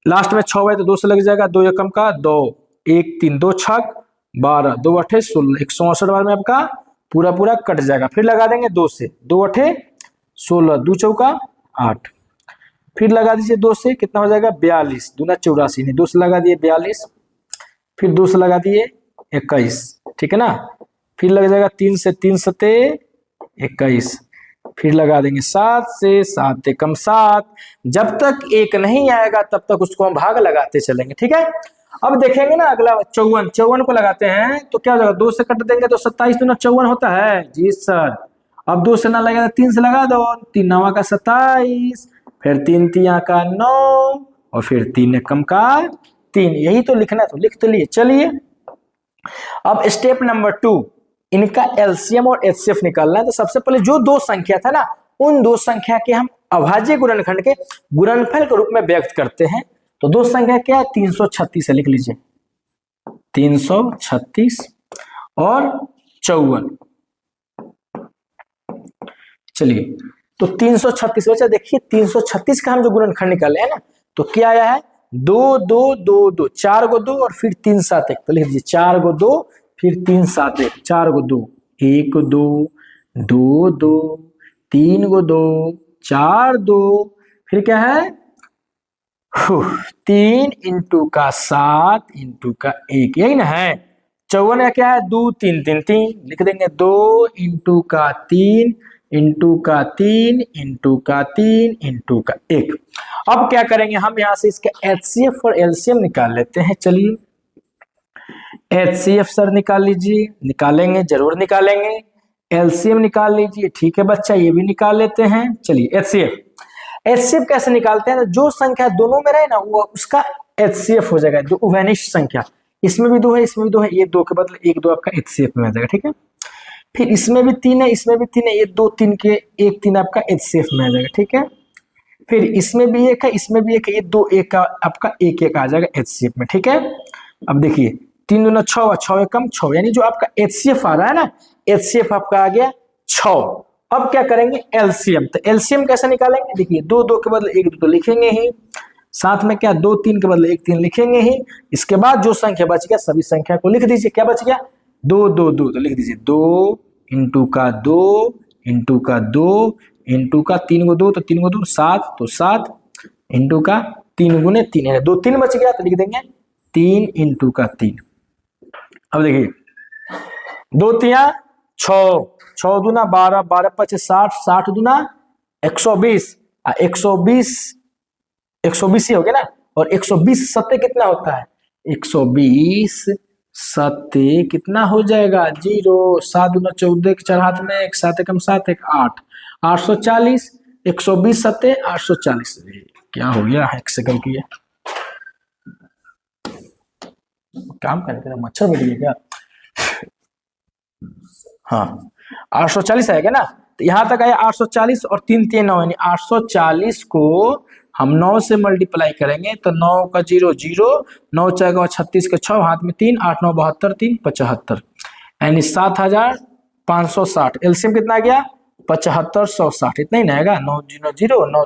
लास्ट में 6 है तो 2 से लग जाएगा, 2 एकम का 2, 1 3 2 छक 12, 2 अठे 16, 168 बार में आपका पूरा कट जाएगा। फिर लगा देंगे 2 से, 2 अठे 16, 2 चौका 8, फिर लगा दीजिए 2 से, कितना हो जाएगा 42, दूना 84, नहीं 2 से लगा दिए 42, फिर 2 से लगा दिए 21, ठीक है ना। फिर लग जाएगा 3 से, 3 सते 21, फिर लगा देंगे 7 से, 7 एकम 7। जब तक एक नहीं आएगा तब तक उसको हम भाग लगाते चलेंगे, ठीक है। अब देखेंगे ना अगला 54, 54 को लगाते हैं तो क्या हो जाएगा, 2 से कट देंगे तो 27 दूना 54 होता है जी सर। अब 2 से ना लगेगा 3 से लगा दो, 3 9 का 27, फिर 3 3 का 9 और फिर 3 एकम का 3। यही तो लिखना है, तो लिख तो लिए। चलिए अब स्टेप नंबर 2, इनका एलसीएम और एचसीएफ निकालना है। तो सबसे पहले जो दो संख्या था ना, उन दो संख्या के हम अभाज्य गुणनखंड के गुणनफल के रूप में व्यक्त करते हैं। तो दो संख्या क्या है, 336 है, लिख लीजिए 336 और 54। चलिए तो 336 बचा, देखिए 336 का हम जो गुणनखंड निकाले है ना, तो क्या आया है 2 2 2 2, 4 गो 2 और फिर 3 7 1। तो लिख दीजिए 4 गो 2 फिर 3 7 1, 4 गो 2 1 2 2 2 3 गो 2 4 2, फिर क्या है 3 इंटू का 7 इंटू का 1, यही ना है। 54 का क्या है 2 3 3 3, लिख देंगे 2 इंटू का 3 इंटू का 3 इंटू का 3 इंटू का 1। अब क्या करेंगे हम यहां से इसका एचसीएफ और एलसीएम निकाल लेते हैं। चलिए एचसीएफ सर निकाल लीजिए, निकालेंगे जरूर निकालेंगे। एलसीएम निकाल लीजिए, ठीक है बच्चा, ये भी निकाल लेते हैं। चलिए एचसीएफ, एचसीएफ कैसे निकालते हैं, जो संख्या दोनों में रहे ना वो उसका एचसीएफ हो जाएगा। जो उभयनिष्ठ संख्या, इसमें भी 2 है इसमें भी 2 है, ये 2 के बदले 1 2 आपका एचसीएफ में आ जाएगा, ठीक है। फिर इसमें भी 3 है इसमें भी 3 है, ये 2 3 के 1 3 आपका एचसीएफ में आ जाएगा, ठीक है। फिर इसमें भी 1 है इसमें भी 1 है, ये 2 1 का आपका 1 1 आ जाएगा एचसीएफ में, ठीक है। अब देखिए 3 दूना 6, 6 एकम 6, यानी जो आपका एचसीएफ आ रहा है ना, एचसीएफ आपका आ गया 6। अब क्या करेंगे एलसीएम, तो एलसीएम कैसे निकालेंगे, देखिए 2 2 के बदले 1 2 तो लिखेंगे ही, साथ में क्या 2 3 के बदले 1 3 लिखेंगे ही। इसके बाद जो संख्या बच गया सभी संख्या को लिख दीजिए। क्या बच गया 2 2 2, तो लिख दीजिए 2 इंटू का 2 इंटू का 2 इंटू का 3 गो 2 तो 3 गो 2 7, तो 7 इंटू का 3 गुने 3 है, 2 3 बच गया तो लिख देंगे 3 इंटू का 3। अब देखिए 2 3 6, 6 दूना 12, 12 5 60, 60 दूना 120, 120 ही हो गया ना। और 120 सत्ते कितना होता है, 120 सत्ते कितना हो जाएगा 0, 7 दूना 14 के 4 हाथ में 1, 7 एकम 7 1 8, 840, 120 सत्ते 840। क्या हो गया, 1 सेकंड की है काम करने के लिए मच्छर बैठ गया क्या। हाँ 840 आएगा ना, तो यहां तक आया 840 और 3 3 9, यानी 840 को हम 9 से मल्टीप्लाई करेंगे तो 9 का 0 0, 9 4 36 के 6 हाथ में 3, 8 9 72 3 75, यानी 7560। एलसीएम कितना आ गया 7560, इतना ही ना आएगा। 9 0 0, 9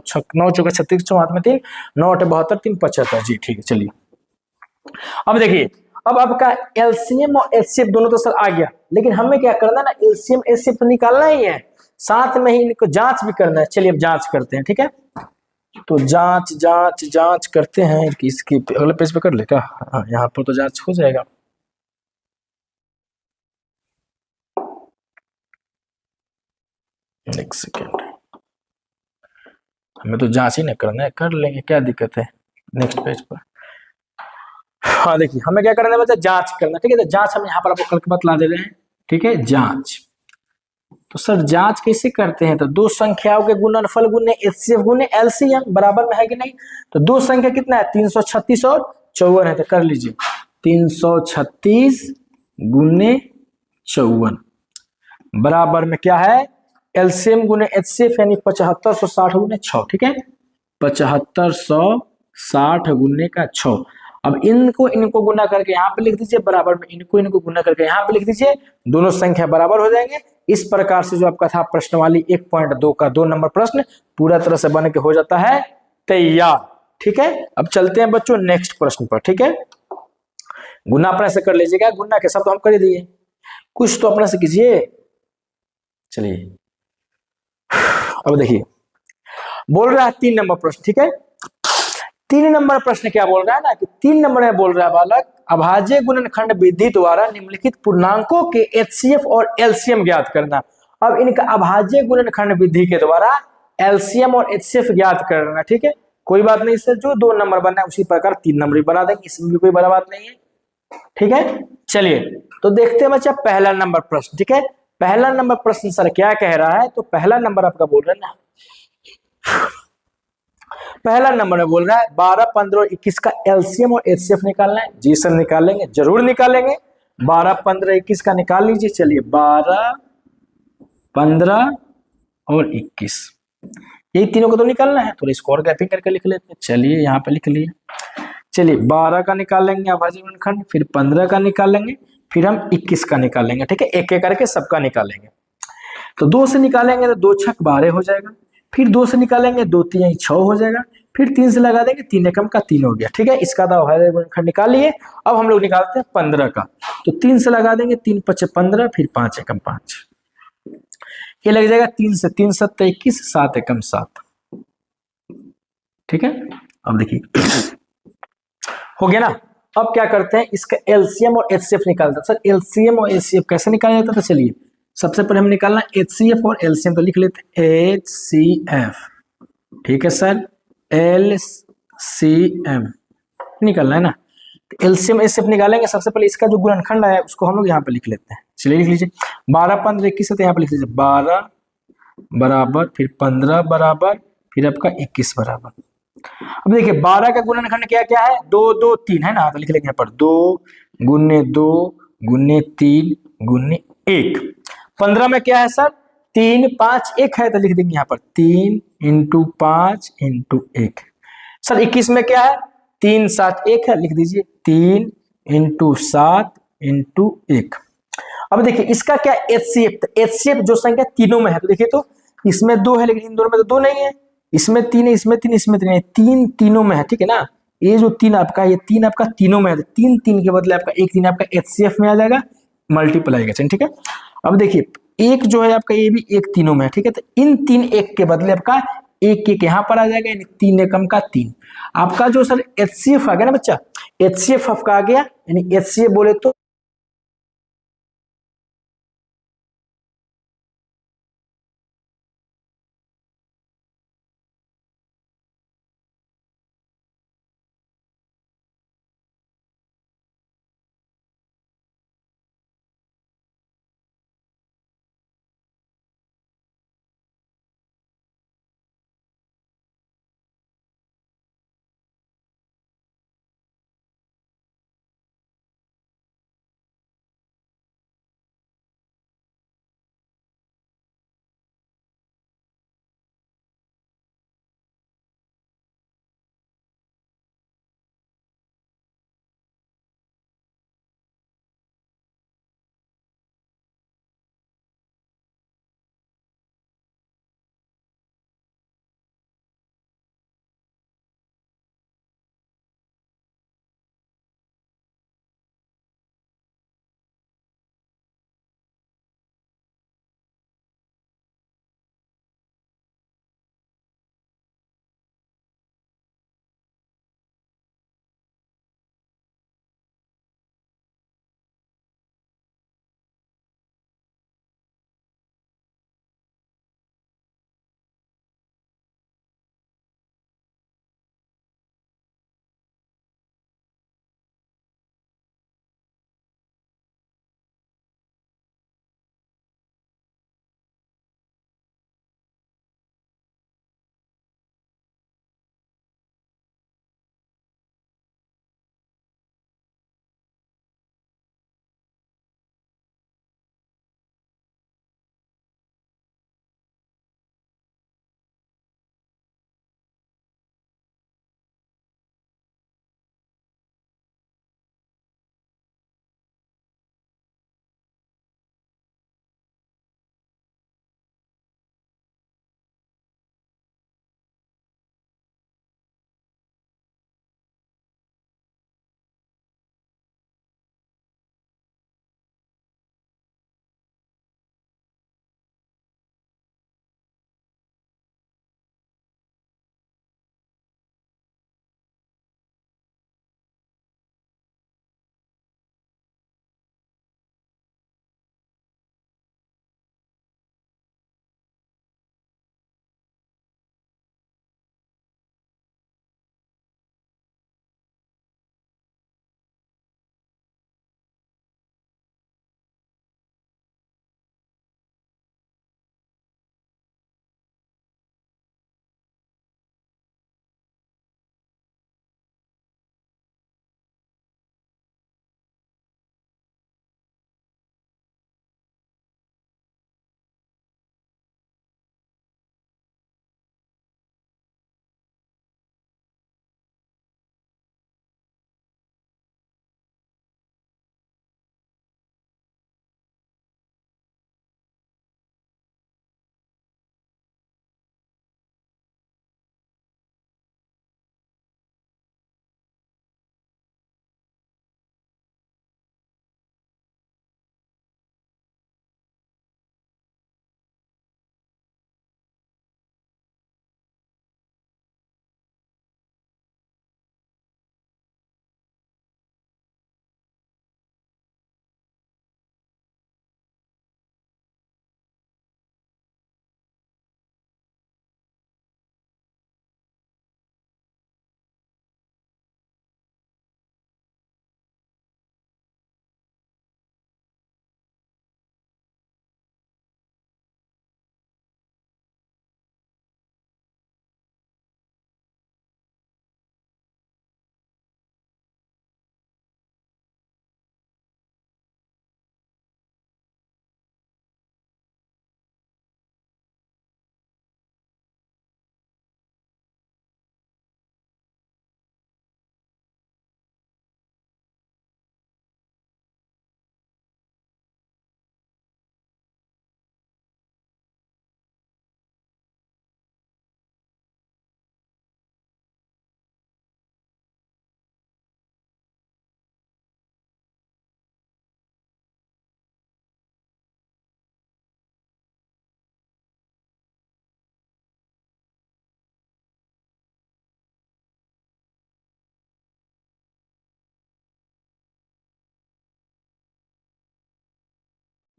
4 36 6 हाथ में 3, 9 8 72 3 75 जी, ठीक है। चलिए अब देखिए, अब आपका एलसीएम और एचसीएफ दोनों तो सर आ गया, लेकिन हमें क्या करना है ना, एलसीएम एचसीएफ तो निकालना ही है, साथ में ही इनको जांच भी करना है। चलिए अब जांच करते हैं, ठीक है। तो जांच जांच जांच करते हैं, इसकी अगले पेज पे कर ले क्या, हाँ यहाँ पर तो जांच हो जाएगा। एक सेकेंड, हमें तो जांच ही नहीं करना है, कर लेंगे क्या दिक्कत है, नेक्स्ट पेज पर। हाँ देखिए हमें क्या करना है बच्चा, जांच करना, ठीक है। तो जांच हम यहाँ पर आपको करके बतला दे रहे हैं, ठीक है। जांच, तो सर जांच कैसे करते हैं, तो दो संख्याओं के गुणनफल गुने एचसीएफ गुने एलसीएम बराबर में है कि नहीं। तो दो संख्या कितना है 336 और 54 है, तो कर लीजिए 336 गुने 54 बराबर में क्या है एलसीएम गुने एचसीएफ, यानी 7560 गुने 6, ठीक है। 7560 गुने का 6। अब इनको गुना करके यहाँ पे लिख दीजिए, बराबर में इनको गुना करके यहाँ पे लिख दीजिए, दोनों संख्या बराबर हो जाएंगे। इस प्रकार से जो आपका था प्रश्नवाली 1.2 का 2 नंबर प्रश्न पूरा तरह से बन के हो जाता है तैयार, ठीक है। अब चलते हैं बच्चों नेक्स्ट प्रश्न पर, ठीक है। गुना अपने से कर लीजिएगा, गुना के सब तो हम कर ही दिए, कुछ तो अपने से कीजिए। चलिए अब देखिए बोल रहा है 3 नंबर प्रश्न, ठीक है। 3 नंबर प्रश्न क्या बोल रहा है ना कि 3 नंबर में बोल रहा है बालक, अभाज्य गुणनखंड विधि द्वारा निम्नलिखित पूर्णांकों के एचसीएफ और एलसीएम ज्ञात करना। अब इनका अभाज्य गुणनखंड विधि के द्वारा एलसीएम और एचसीएफ ज्ञात करना। ठीक है, कोई बात नहीं, इससे जो 2 नंबर बनना है उसी प्रकार 3 नंबर भी बना देंगे, इसमें भी कोई बड़ा बात नहीं है। ठीक है, चलिए तो देखते हैं बच्चा पहला नंबर प्रश्न। ठीक है, पहला नंबर प्रश्न सर क्या कह रहा है, तो पहला नंबर आपका बोल रहे हैं ना, पहला नंबर में बोल रहा है 12, 15 और 21 का एलसीएम और एचसीएफ निकालना है। जी सर निकालेंगे, जरूर निकालेंगे। 12, 15, 21 का निकाल लीजिए। चलिए 12, 15 और 21, यही तीनों को तो निकालना है, थोड़ा स्कोर गैपिंग करके लिख लेते हैं। चलिए यहाँ पे लिख लिए। चलिए 12 का निकालेंगे अभाज्य गुणनखंड, फिर 15 का निकालेंगे, फिर हम 21 का निकालेंगे। ठीक है, एक एक करके सबका निकालेंगे। तो 2 से निकालेंगे तो 2 छक 12 हो जाएगा, फिर 2 से निकालेंगे 2 3 6 हो जाएगा, फिर 3 से लगा देंगे 3 एकम का 3 हो गया। ठीक है, इसका तो अभाज्य गुणनखंड निकाल लिए। अब हम लोग निकालते हैं 15 का, तो 3 से लगा देंगे 3 5 15, फिर 5 एकम 5, ये लग जाएगा 3 से 3 7 21, 7 एकम 7। ठीक है, अब देखिए हो गया ना। अब क्या करते हैं, इसका एलसीएम और एचसीएफ निकालते हैं। सर एलसीएम और एचसीएफ कैसे निकाला जाता है, तो चलिए सबसे पहले हम निकालना एचसीएफ और एलसीएम, तो लिख लेते हैं एचसीएफ। ठीक है सर, एलसीएम निकालना है ना। एलसीएम एचसीएफ निकालेंगे, सबसे पहले इसका जो गुणनखंड है उसको हम लोग यहाँ पे लिख लेते हैं। चलिए लिख लीजिए 12, 15, 21 है, तो यहाँ पे लिख लीजिए 12 बराबर, फिर 15 बराबर, फिर आपका 21 बराबर। अब देखिए 12 का गुणनखंड क्या क्या है, 2 2 3 है ना, तो लिख लेंगे यहाँ पर 2 गुने 2 गुने 3 गुने 1। 15 में क्या है सर, 3 5 1 है, तो लिख देंगे यहाँ पर 3 इंटू 5 इंटू 1। सर 21 में क्या है, 3 7 1 है, लिख दीजिए 3 इंटू 7 इंटू 1। अब देखिए इसका क्या एचसीएफ, एचसीएफ जो संख्या तीनों में है, तो देखिए तो इसमें 2 है लेकिन इन दोनों में तो 2 नहीं है, इसमें 3 है, इसमें 3, इसमें 3 है, 3 तीनों में है। ठीक है ना, ये जो 3 आपका, ये 3 आपका तीनों में है, 3 3 के बदले आपका 1 3 आपका एचसीएफ में आ जाएगा, मल्टीप्लाई का। ठीक है, अब देखिए एक जो है आपका, ये भी 1 तीनों में है। ठीक है, तो इन 3 1 के बदले आपका 1 1 यहाँ पर आ जाएगा, यानी 3 एकम का 3। आपका जो सर एचसीएफ आ गया ना बच्चा, एचसीएफ आपका आ गया, यानी एचसीएफ बोले तो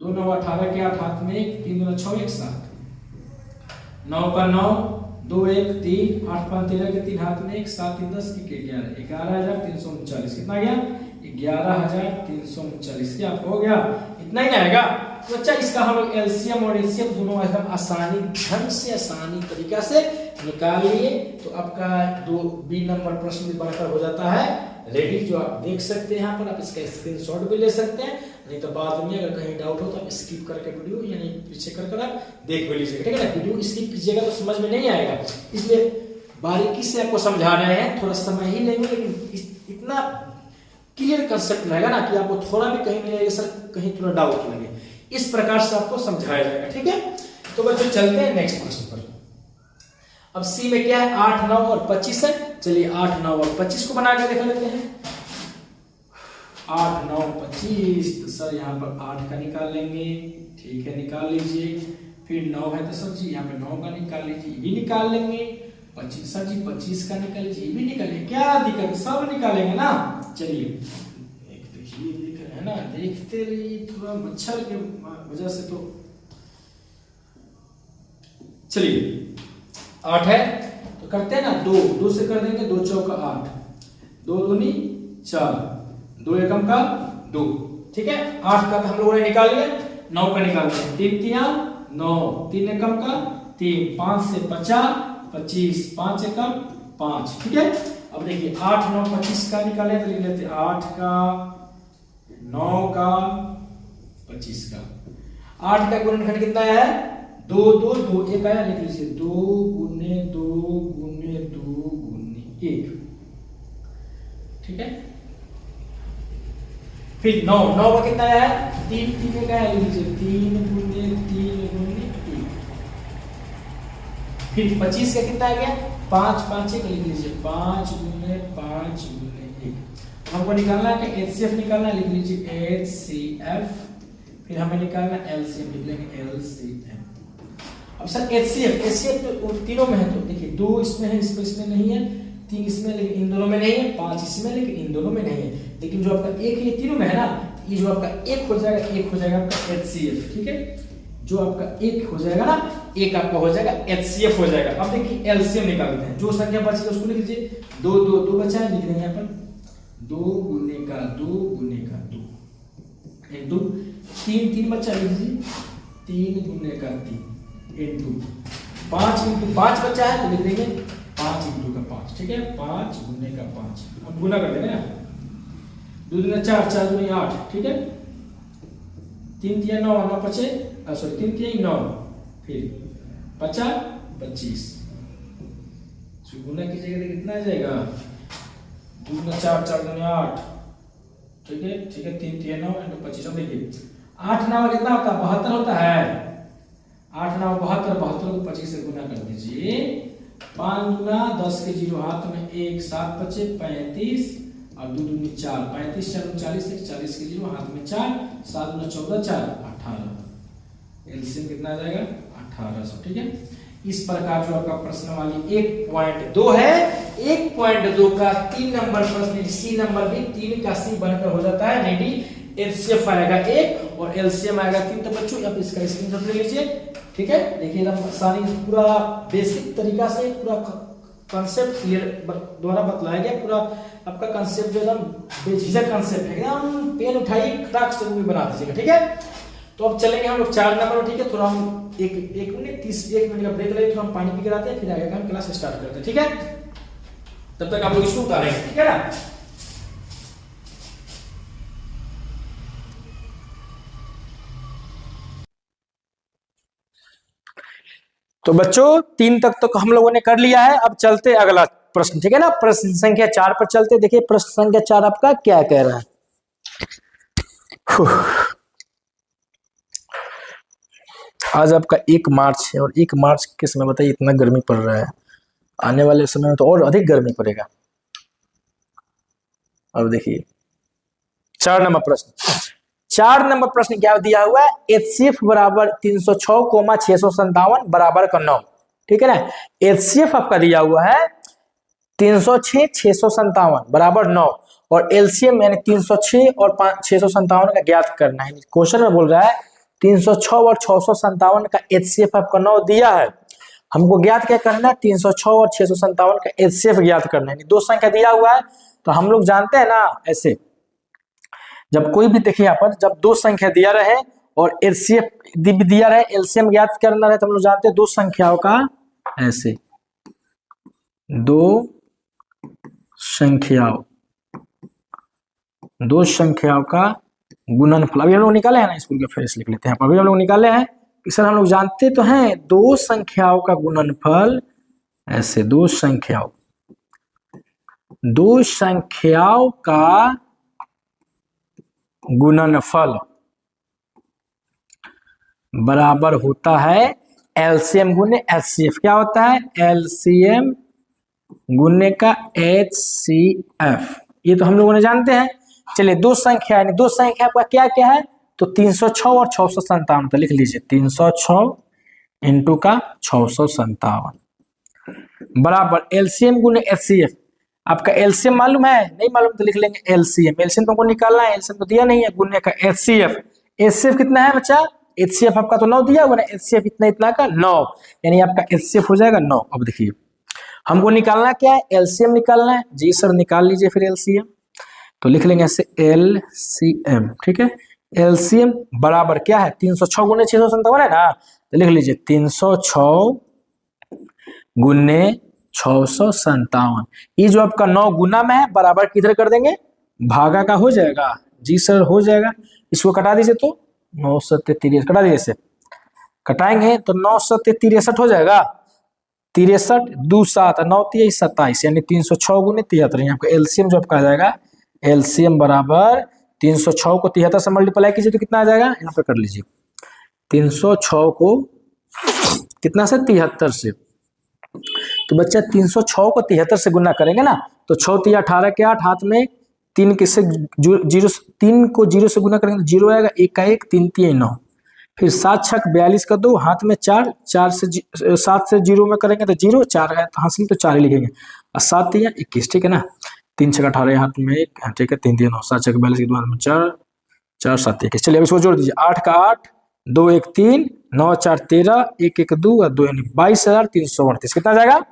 2 9 18 के 8 हाथ में 1, 3 दूना 6 1 7, 9 का 9, 2 1 3, 8 5 13 के 3 हाथ में 1, 7 3 10 1 11, 11,339। कितना गया? 11,339। क्या आपको हो गया? इतना ही ना आएगा। तो अच्छा, इसका हम लोग एलसीएम और एलसीएम दोनों एकदम आसानी ढंग से, आसानी तरीका से निकाल लिए। तो आपका 2B नंबर प्रश्न भी बनकर हो जाता है रेडी, जो आप देख सकते हैं यहाँ पर। आप इसका स्क्रीनशॉट भी ले सकते हैं, नहीं तो बाद में अगर कहीं डाउट हो तो आप स्किप करके वीडियो यानी पीछे कर आप देख भी लीजिएगा, ठीक है ना। वीडियो स्किप कीजिएगा तो समझ में नहीं आएगा, इसलिए बारीकी से आपको समझा रहे हैं। थोड़ा समय ही लेंगे, लेकिन इतना क्लियर कंसेप्ट रहेगा ना कि आपको थोड़ा भी कहीं नहीं लगेगा सर कहीं थोड़ा डाउट लगे, इस प्रकार से आपको समझाया जाएगा, ठीक है। तो बच्चों चलते हैं नेक्स्ट प्रश्न पर। अब सी में क्या है? 8 9 और 25 है। चलिए 8 9 और 25 को बना के देख लेते हैं। 8 9 25, तो सर यहाँ पर 8 का निकाल लेंगे, ठीक है, निकाल लीजिए। फिर 9 है तो सर जी यहाँ पे 9 का निकाल लीजिए, ये भी निकाल लेंगे। 25 सर जी 25 का निकाल लीजिए, ये भी निकालेंगे, क्या दिक्कत है, सब निकालेंगे ना। चलिए एक देखिए दिख रहा है ना, देखते रहिए, थोड़ा मच्छर के वजह से तो। चलिए 8 है तो करते हैं ना, 2 से कर देंगे, 2 चौका 8, 2 दूनी 4, 2 एकम का 2, ठीक है। 8 का हम लोगों ने निकाल लिया, 9 का निकाल लिया, 3 तिया 9, 3 एकम का 3, 5 से 50 25, 5 एकम 5, ठीक है। अब देखिए 8 9 25 का निकाले तो लिख लेते 8 का 9 का 25 का। 8 का गुणनखंड कितना है? 2 2 2 1 आया, लिख लीजिए 2 गुने 2 गुने 2 गुने 1, ठीक है। फिर 9 9 का कितना आया? 3 3 का आया, लिख लीजिए 3 गुने 3 गुने 1। फिर 25 का कितना आ गया? 5 5 1, लिख लीजिए 5 गुने 5 गुने 1। हमको निकालना है कि एचसीएफ निकालना है, लिख लीजिए एचसीएफ। फिर हमें निकालना एलसीएम, लिख लेंगे एलसीएम। अब सर एचसीएफ तो तीनों में है, तो देखिए 2 इसमें है, इसमें नहीं है, 3 इसमें लेकिन इन दोनों में नहीं है, 5 इसमें लेकिन इन दोनों में नहीं है, लेकिन जो आपका 1 है ये तीनों में है ना, ये जो आपका 1 हो जाएगा, 1 हो जाएगा आपका एचसीएफ, ठीक है। जो आपका 1 हो जाएगा ना, 1 आपका हो जाएगा एचसीएफ हो जाएगा। अब देखिए एलसीएम निकालते हैं, जो संख्या बची उसको लिख लीजिए, 2 2 2 बचा है, लिख देंगे यहाँ पर 2 गुने का 2 गुने का 2 इनटू 3 3 बचा, लिख लीजिए 3 गुने का 3 इनटू 5 इनटू 5 बचा है तो लिख देंगे 5 इनटू का 5, ठीक है। 5 गुने का 5, अब गुना कर देंगे ना, 2 दूना 4 4 दूनी 8, ठीक है। 3 तिया 9 9 पचे, सॉरी 3 तिया 9, फिर 50 25, गुना कीजिएगा तो कितना आ जाएगा? 2 दूना 4 4 दूनी 8, ठीक है, ठीक है। 3 तिया 9 इनटू 25। अब देखिए 8 9 कितना होता है? 72 होता है। 8 9 72, 72 को 25 से गुना कर दीजिए। 5 गुना 10 के 0 हाथ में 1, 7 बचे 35 और 2 दूनी 4, 35 4 40, 40 के 0 हाथ में 4, 7 गुना 14 4 18। एलसीएम कितना आ जाएगा? 1800, ठीक है। इस प्रकार जो आपका प्रश्न वाली 1.2 है, 1.2 का 3 नंबर प्रश्न, सी नंबर भी 3 का सी बनकर हो जाता है रेडी। एचसीएफ आएगा 1 और एलसीएम आएगा 3। तो बच्चों आप इसका स्क्रीनशॉट ले लीजिए, ठीक है। देखिए एकदम आसानी से पूरा बेसिक तरीका से पूरा कंसेप्ट क्लियर द्वारा बतलाया गया। पूरा आपका कंसेप्ट जो एकदम बेझिझक कंसेप्ट है, एकदम पेन उठाइए खटाक से भी बना दीजिएगा, ठीक है। तो अब चलेंगे हम लोग 4 नंबर, ठीक है। थोड़ा हम एक मिनट 1 मिनट का ब्रेक लेते, थोड़ा हम पानी पी के आते हैं, फिर आगे हम क्लास स्टार्ट करते हैं, ठीक है। तब तक आप लोग इसको उतारेंगे, ठीक है ना। तो बच्चों 3 तक तो हम लोगों ने कर लिया है। अब चलते अगला प्रश्न, ठीक है ना। प्रश्न संख्या 4 पर चलते। देखिए प्रश्न संख्या 4 आपका क्या कह रहा है। आज आपका 1 मार्च है और 1 मार्च के समय बताइए इतना गर्मी पड़ रहा है, आने वाले समय में तो और अधिक गर्मी पड़ेगा। अब देखिए 4 नंबर प्रश्न। 4 नंबर प्रश्न क्या दिया हुआ है? एचसीएफ बराबर 306, 657 बराबर का 9, ठीक है ना। एचसीएफ आपका दिया हुआ है 306, 657 बराबर 9 और एलसीएम यानी 306 और 657 का ज्ञात करना है। क्वेश्चन में बोल रहा है 306 और 657 का HCF आपका 9 दिया है। हमको ज्ञात क्या करना है, 306 और 657 का HCF ज्ञात करना है। दो संख्या दिया हुआ है तो हम लोग जानते हैं ना, ऐसे जब कोई भी देखिए यहाँ पर जब दो संख्या दिया रहे और HCF दिया रहे, एलसीएम ज्ञात करना रहे, तो हम लोग जानते हैं दो संख्याओं का, ऐसे दो संख्याओं का गुणनफल। अभी हम लोग निकाले हैं ना, स्कूल के फेस लिख लेते हैं। अभी हम लोग निकाले हैं कि सर हम लोग जानते तो हैं दो संख्याओं का गुणनफल, ऐसे दो संख्याओं का गुणनफल बराबर होता है एलसीएम गुने एचसीएफ। क्या होता है, एलसीएम गुने का एचसीएफ। ये तो हम लोगों ने जानते हैं। चलिए दो संख्या, यानी दो संख्या का क्या क्या है, तो 306 और 657, तो लिख लीजिए 306 इंटू का 657 बराबर एलसीएम गुने एचसीएफ। आपका एलसीएम मालूम है, नहीं मालूम तो लिख लेंगे एलसीएम। एलसीएम तो हमको निकालना है, एलसीएम तो दिया नहीं है, गुने का एचसीएफ। एचसीएफ कितना है बच्चा, एचसीएफ आपका तो 9 दिया हुआ ना, एचसीएफ इतना का 9, यानी आपका एचसीएफ हो जाएगा 9। अब देखिए हमको निकालना क्या है, एलसीएम निकालना है। जी सर निकाल लीजिए फिर एलसीएम, तो लिख लेंगे ऐसे एलसीएम, ठीक है। एलसीएम बराबर क्या है, 306 गुने 657 है ना, तो लिख लीजिए 306 गुने 657। ये जो आपका 9 गुना में है, बराबर किधर कर देंगे, भागा का हो जाएगा। जी सर हो जाएगा। इसको कटा दीजिए, तो 9 सत्ते 63 कटा दीजिए, इसे कटाएंगे तो 9 सत्ते 63 हो जाएगा। 63 2 7 9 3 27, यानी 306 गुने 73। आपका एलसीएम जो आपका आ जाएगा, एलसीएम बराबर 306 को 73 से मल्टीप्लाई कीजिए तो कितना आ जाएगा, यहाँ पे कर लीजिए 306 को कितना से 73 से। तो बच्चा 306 को 73 से गुना करेंगे ना, तो 6 3 18 के 8, हाथ में 3 किससे जीरो, 3 को 0 से गुना करेंगे तो 0 आएगा, 1 का 1 3 3 9, फिर 7 6 42 का 2, हाथ में 4 4 से 7 से 0 में करेंगे तो 0, 4 है तो हासिल तो 4 ही लिखेंगे, और 7 3 21, ठीक है ना। 3 6 18 हाथ में 1, ठीक है, 3 3 9, 7 6 42 के बाद में 4 4 7 21। चलिए अब इसको जोड़ दीजिए, 8 का 8 2 1 3 9 4 13 1 1 2 और 2 यानी 22,338। कितना जाएगा,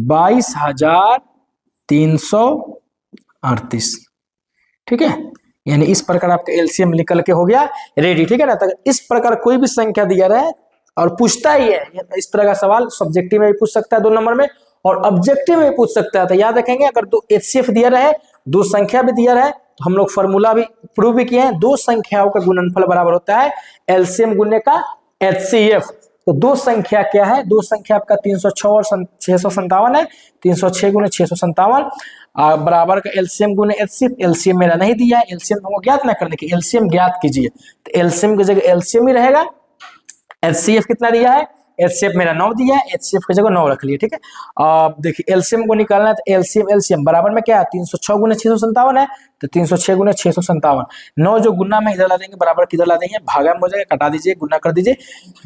22,338, ठीक है। यानी इस प्रकार आपका एलसीएम निकल के हो गया रेडी, ठीक है ना। तो इस प्रकार कोई भी संख्या दिया रहे और पूछता ही है, इस तरह का सवाल सब्जेक्टिव में भी पूछ सकता है 2 नंबर में, और ऑब्जेक्टिव में भी पूछ सकता है। तो याद रखेंगे, अगर दो एचसीएफ दिया रहे, दो संख्या भी दिया रहे, तो हम लोग फॉर्मूला भी प्रूव भी किए हैं, दो संख्याओं का गुणनफल बराबर होता है एलसीएम गुने का एचसीएफ। तो दो संख्या क्या है, दो संख्या आपका 306 और 657 है, 306 गुने 657 बराबर का एलसीएम गुने एचसीएफ। एलसीएम मेरा नहीं दिया है, एलसीएम हमको ज्ञात ना करने की, एलसीएम ज्ञात कीजिए। तो एलसीएम की जगह एलसीएम ही रहेगा। एचसीएफ कितना दिया है, एचसीएफ मेरा 9 दिया है, एचसीएफ की जगह 9 रख लिए, ठीक है। अब देखिए एलसीएम को निकालना है, तो एलसीएम बराबर में क्या है, 306 गुने 657 है, तो 306 गुने 657, 9 जो गुना में इधर ला देंगे, बराबर किधर ला देंगे, भागा में हो जाएगा, कटा दीजिए, गुना कर दीजिए,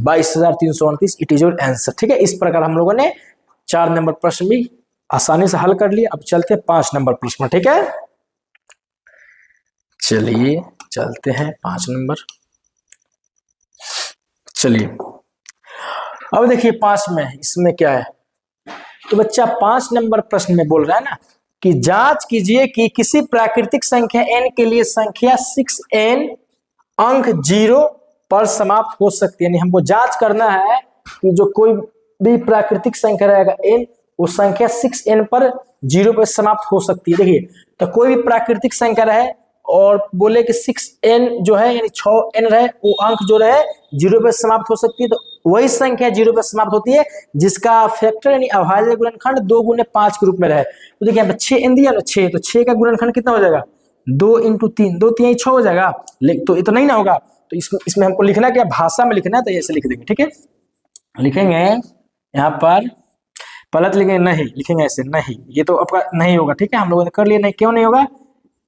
22,338, इट इज योर आंसर, ठीक है। इस प्रकार हम लोगों ने 4 नंबर प्रश्न भी आसानी से हल कर लिया। अब चलते हैं 5 नंबर प्रश्न, ठीक है। चलिए चलते हैं 5 नंबर। चलिए अब देखिए 5 में इसमें क्या है, तो बच्चा 5 नंबर प्रश्न में बोल रहा है ना कि जांच कीजिए कि किसी प्राकृतिक संख्या n के लिए संख्या 6n अंक 0 पर समाप्त हो सकती है। यानी हमको जांच करना है कि जो कोई भी प्राकृतिक संख्या रहेगा n, वो संख्या 6n पर 0 पर समाप्त हो सकती है। देखिए तो कोई भी प्राकृतिक संख्या रहे और बोले कि 6n जो है यानी 6n रहे, वो अंक जो रहे 0 पे समाप्त हो सकती है, तो वही संख्या 0 पे समाप्त होती है जिसका फैक्टर यानी अभाज्य गुणनखंड 2 गुने 5 के रूप में रहे। तो देखिए यहाँ पे 6n दिया ना, 6, तो 6 का गुणनखंड कितना हो जाएगा, 2 × 3, 2 3 6 हो जाएगा। तो इतना नहीं ना होगा, तो इसमें हमको लिखना क्या, भाषा में लिखना है, तो ऐसे लिख देंगे, ठीक है। लिखेंगे यहाँ पर पलट लिखेंगे, नहीं लिखेंगे ऐसे, नहीं, ये तो आपका नहीं होगा, ठीक है। हम लोगों ने कर लिया, नहीं क्यों नहीं होगा,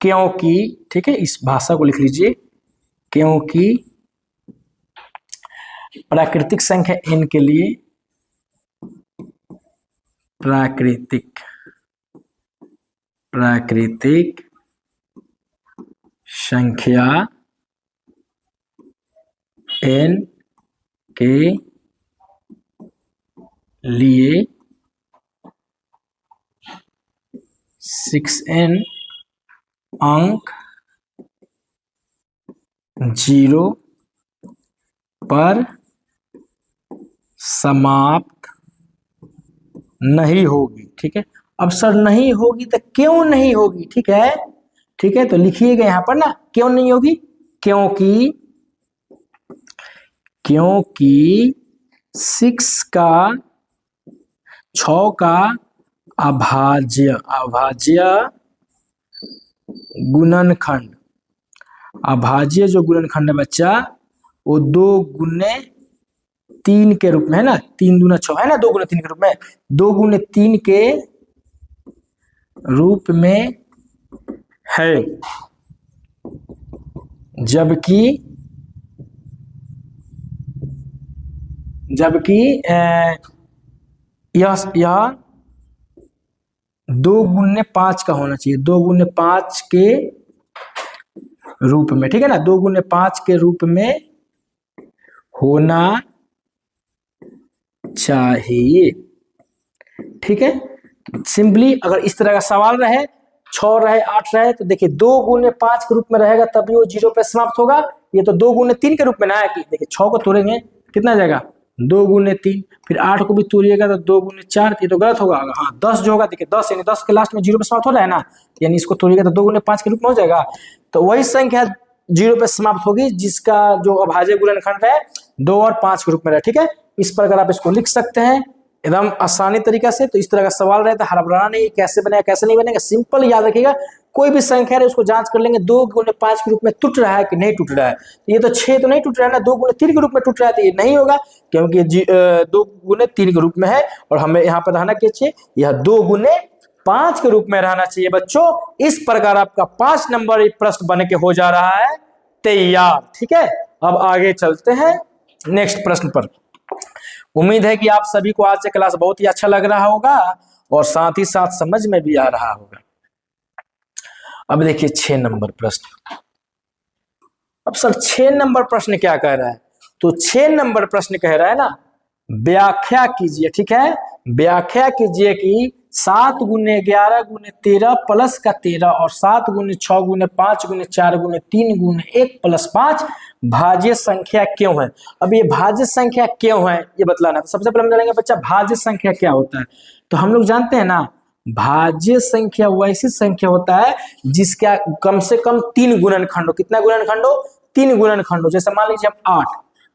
क्योंकि, ठीक है, इस भाषा को लिख लीजिए, क्योंकि प्राकृतिक संख्या n के लिए प्राकृतिक संख्या n के लिए 6n अंक 0 पर समाप्त नहीं होगी। ठीक है, अब सर नहीं होगी तो क्यों नहीं होगी? ठीक है, ठीक है, तो लिखिएगा यहां पर ना, क्यों नहीं होगी? क्योंकि 6 का 6 का अभाज्य गुणनखंड, अभाज्य जो गुणनखंड है बच्चा, वो 2 गुने 3 के रूप में है ना, 3 दूना 6 है ना, 2 गुने 3 के रूप में, 2 गुने 3 के रूप में है, जबकि यह 2 गुने 5 का होना चाहिए, 2 गुने 5 के रूप में। ठीक है ना, 2 गुने 5 के रूप में होना चाहिए। ठीक है, सिंपली अगर इस तरह का सवाल रहे, 6 रहे 8 रहे, तो देखिए 2 गुने 5 के रूप में रहेगा तभी वो 0 पे समाप्त होगा। ये तो 2 गुने 3 के रूप में ना है कि देखिए 6 को तोड़ेंगे कितना जाएगा, 2 गुने 3, फिर 8 को भी तोड़िएगा तो 2 गुने 4, ये तो गलत होगा। हाँ 10 जो होगा, देखिए 10 यानी 10 के लास्ट में 0 पे समाप्त हो रहा है ना, यानी इसको तोड़िएगा तो 2 गुने 5 के रूप में हो जाएगा। तो वही संख्या 0 पे समाप्त होगी जिसका जो अभाज्य गुणनखंड है 2 और 5 के रूप में रहे। ठीक है, इस प्रकार आप इसको लिख सकते हैं एकदम आसानी तरीका से। तो इस तरह का सवाल रहे तो हड़बड़ाना नहीं, कैसे बनेगा कैसे नहीं बनेगा, सिंपल याद रखिएगा। कोई भी संख्या है उसको जांच कर लेंगे 2 गुने 5 के रूप में टूट रहा है कि नहीं टूट रहा है। ये तो 6 तो नहीं टूट रहा है ना, 2 गुने 3 के रूप में टूट रहा है, तो ये नहीं होगा क्योंकि 2 गुने 3 के रूप में है। और हमें यहाँ पर रहना क्या चाहिए, यह 2 गुने 5 के रूप में रहना चाहिए बच्चों। इस प्रकार आपका 5 नंबर प्रश्न बन के हो जा रहा है तैयार। ठीक है, अब आगे चलते हैं नेक्स्ट प्रश्न पर। उम्मीद है कि आप सभी को आज से क्लास बहुत ही अच्छा लग रहा होगा और साथ ही साथ समझ में भी आ रहा होगा। अब देखिए 6 नंबर प्रश्न। अब सर 6 नंबर प्रश्न क्या कह रहा है, तो 6 नंबर प्रश्न कह रहा है ना, व्याख्या कीजिए। ठीक है, व्याख्या कीजिए कि 7 गुने 11 गुने 13 प्लस का 13 और 7 गुने 6 गुने 5 गुने 4 गुने 3 गुने 1 प्लस 5 भाज्य संख्या क्यों है। अब ये भाज्य संख्या क्यों है ये बतलाना है। तो सबसे पहले हम जानेंगे बच्चा भाज्य संख्या क्या होता है। तो हम लोग जानते हैं ना, भाज्य संख्या वैसी संख्या होता है जिसका कम से कम 3 गुणनखंड हो। कितना गुणनखंड हो, 3 गुणनखंड हो। जैसे मान लीजिए हम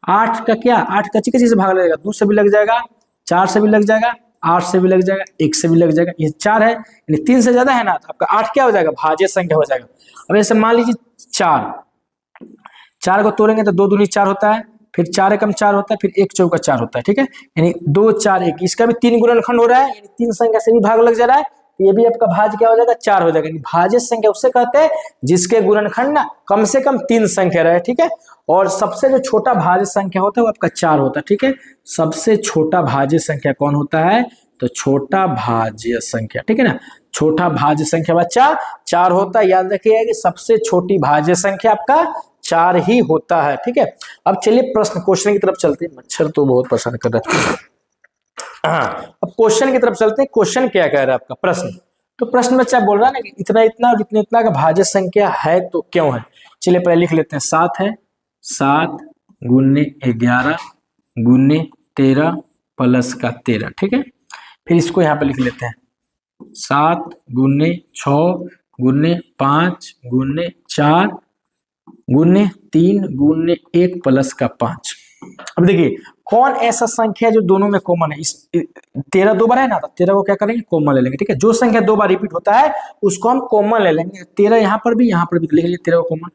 8 का क्या, 8 का किसी से भाग लगेगा, 2 से भी लग जाएगा, 4 से भी लग जाएगा, 8 से भी लग जाएगा, 1 से भी लग जाएगा। ये 4 है यानी 3 से ज्यादा है ना, तो आपका 8 क्या हो जाएगा, भाज्य संख्या हो जाएगा। अब जैसे मान लीजिए 4 को तोड़ेंगे तो 2 दूनी 4 होता है, फिर 4 एकम 4 होता है, फिर 1 चौका 4 होता है। ठीक है, यानी 2 4 1, इसका भी 3 गुणनखंड हो रहा है, यानी 3 संख्या से भी भाग लग जा रहा है, तो ये भी आपका भाज्य क्या हो जाएगा, 4 हो जाएगा। भाज्य संख्या उससे कहते हैं जिसके गुणनखंड ना कम से कम 3 संख्या रहे। ठीक है, और सबसे जो छोटा भाज्य संख्या होता है वो आपका 4 होता है। ठीक है, सबसे छोटा भाज्य संख्या कौन होता है, तो छोटा भाज्य संख्या। ठीक है ना, छोटा भाज्य संख्या बच्चा 4 होता है। याद रखिएगा कि सबसे छोटी भाज्य संख्या आपका 4 ही होता है। ठीक है, अब चलिए प्रश्न क्वेश्चन की तरफ चलते हैं। मच्छर तो बहुत परेशान कर रहा है। हाँ, अब क्वेश्चन की तरफ चलते हैं। क्वेश्चन क्या कह रहा है आपका प्रश्न, तो प्रश्न बच्चा बोल रहा है ना कि इतना इतना और इतना इतना का भाज्य संख्या है तो क्यों है। चलिए पहले लिख लेते हैं। 7 है, 7 गुने 11 गुने 13 प्लस का 13। ठीक है, फिर इसको यहाँ पे लिख लेते हैं 7 गुने 6 गुने 5 गुने 4 गुने 3 गुने 1 प्लस का 5। अब देखिए कौन ऐसा संख्या है जो दोनों में कॉमन है। इस 13 2 बार है ना, तो 13 को क्या करेंगे, कॉमन ले लेंगे। ठीक है, जो संख्या 2 बार रिपीट होता है उसको हम कॉमन ले लेंगे। 13 यहाँ पर भी लिख लीजिए 13 को कॉमन।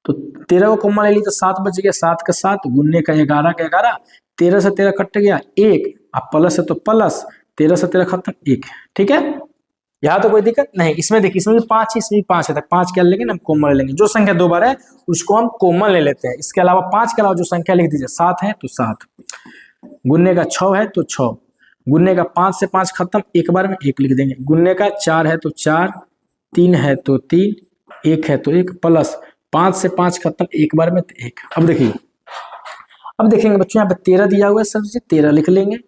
तो 13 को कॉमन ले ली तो 7 बच गया, 7 का 7 गुने का 11 का 11, 13 से 13 कट गया 1, अब प्लस है तो प्लस, 13 से 13 खत्म 1। ठीक है, यहाँ तो कोई दिक्कत नहीं। इसमें देखिए इसमें भी 5 है, इसमें भी 5 है, तो 5 क्या लेंगे ना, हम कॉमन ले लेंगे। जो संख्या 2 बार है उसको हम कॉमन ले लेते हैं। इसके अलावा 5 के अलावा जो संख्या लिख दीजिए, 7 है तो 7, गुन्ने का 6 है तो 6, गुन्ने का 5 से 5 खत्म, एक बार में 1 लिख देंगे। गुन्ने का 4 है तो 4, 3 है तो 3, 1 है तो 1, प्लस 5 से 5 खत्म, एक बार में तो 1। अब देखिए अब देखेंगे बच्चों यहाँ पे 13 दिया हुआ है सर जी, 13 लिख लेंगे।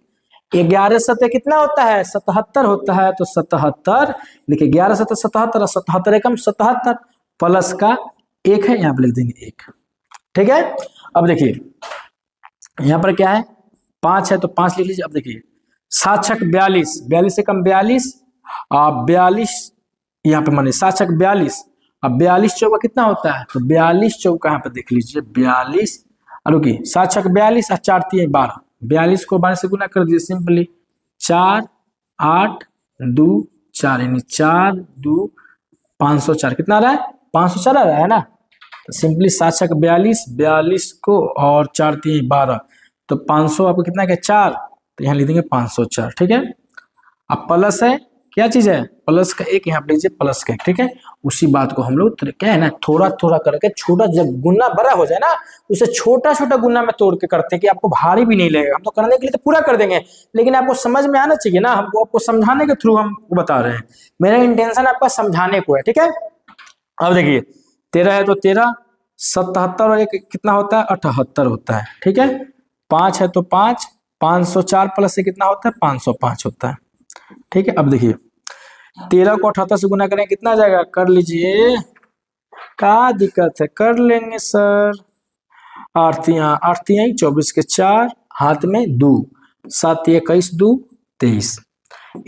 11 सतह कितना होता है? 77 होता है। तो 77 देखिए 11 सतह 77 और 77 एकम 77 प्लस का 1 है, यहाँ पे लिख देंगे 1। ठीक है। अब देखिए यहाँ पर क्या है, 5 है तो 5 लिख लीजिए। अब देखिए 7 छक 42, 42 एकम 42 और 42 यहाँ पे माने 7 छक 42। अब 42 चौका कितना होता है? तो 42 चौका यहाँ पे देख लीजिए 42 और रुकिए 7 छक 42 और 4 3 12, 42 को 12 से गुना कर दीजिए सिंपली। 4 8 2 4 यानी 4 2 504 कितना आ रहा है? 504 आ रहा है ना। तो सिंपली 7 छक 42, 42 को और 4 3 12 तो 500 आपको कितना क्या 4, तो यहाँ लिख देंगे 504। ठीक है। अब प्लस है, क्या चीज है? प्लस का 1 यहाँ पे लीजिए, प्लस का 1। ठीक है। उसी बात को हम लोग क्या है ना थोड़ा थोड़ा करके, छोटा जब गुना बड़ा हो जाए ना उसे छोटा छोटा गुना में तोड़ के करते हैं कि आपको भारी भी नहीं लगेगा। हम तो करने के लिए तो पूरा कर देंगे, लेकिन आपको समझ में आना चाहिए ना, हमको आपको समझाने के थ्रू हम बता रहे हैं। मेरा इंटेंशन आपका समझाने को है। ठीक है। अब देखिए 13 है तो 13, 77 और 1 कितना होता है? 78 होता है। ठीक है। 5 है तो 5, 504 प्लस से कितना होता है? 505 होता है। ठीक है। अब देखिए 13 को 78 से गुना करें कितना आ जाएगा? कर लीजिए, क्या दिक्कत है, कर लेंगे सर। 8 8 24 के 4, हाथ में 2, 7 21 2 23,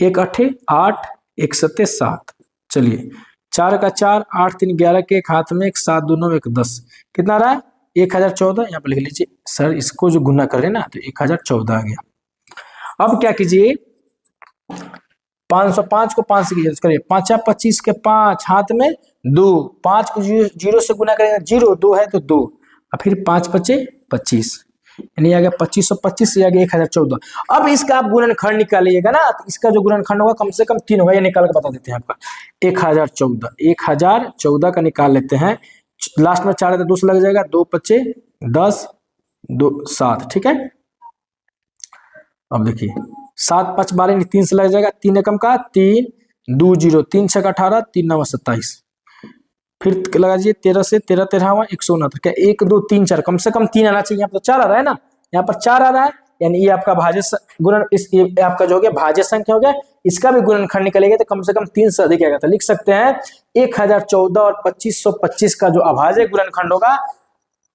1 8 8 1 7 7। चलिए 4 का 4 8 3 11 के 1 हाथ में 1 7 2 9 1 10 कितना रहा है? 1014। यहाँ पे लिख लीजिए सर, इसको जो गुना कर रहे ना तो 1014 आ गया। अब क्या कीजिए 505 को 5 से करिए, 5 25 के 5 हाथ में 2, 5 को 0 से गुना करेंगे 0, 2 है तो 2 और फिर 5 5 25 यानी आ गया 2525 से आ गया 1014। अब इसका आप गुणनखंड निकालिएगा ना, तो इसका जो गुणनखंड होगा कम से कम 3 होगा, ये निकाल के बता देते हैं आपका 1014 का निकाल लेते हैं। लास्ट में 4 है तो 2 से लग जाएगा, 2 25 10 2 7। ठीक है। अब देखिए 7 5 12 3 से लग जाएगा, 3 एकम का 3 2 0 3 6 18 3 9 27। फिर लगा दीजिए 13 से 13 13 169, क्या 1 2 3 4 कम से कम 3 आना चाहिए। यहाँ पर 4 आ रहा है ना, यहाँ पर 4 आ रहा है, यानी ये आपका भाज्य गुणन, ये आपका जो हो गया भाज्य संख्या हो गया। इसका भी गुणनखंड निकलेगा तो कम से कम 3 से अधिक आएगा। तो लिख सकते हैं 1014 और 2525 का जो अभाज्य गुणनखंड होगा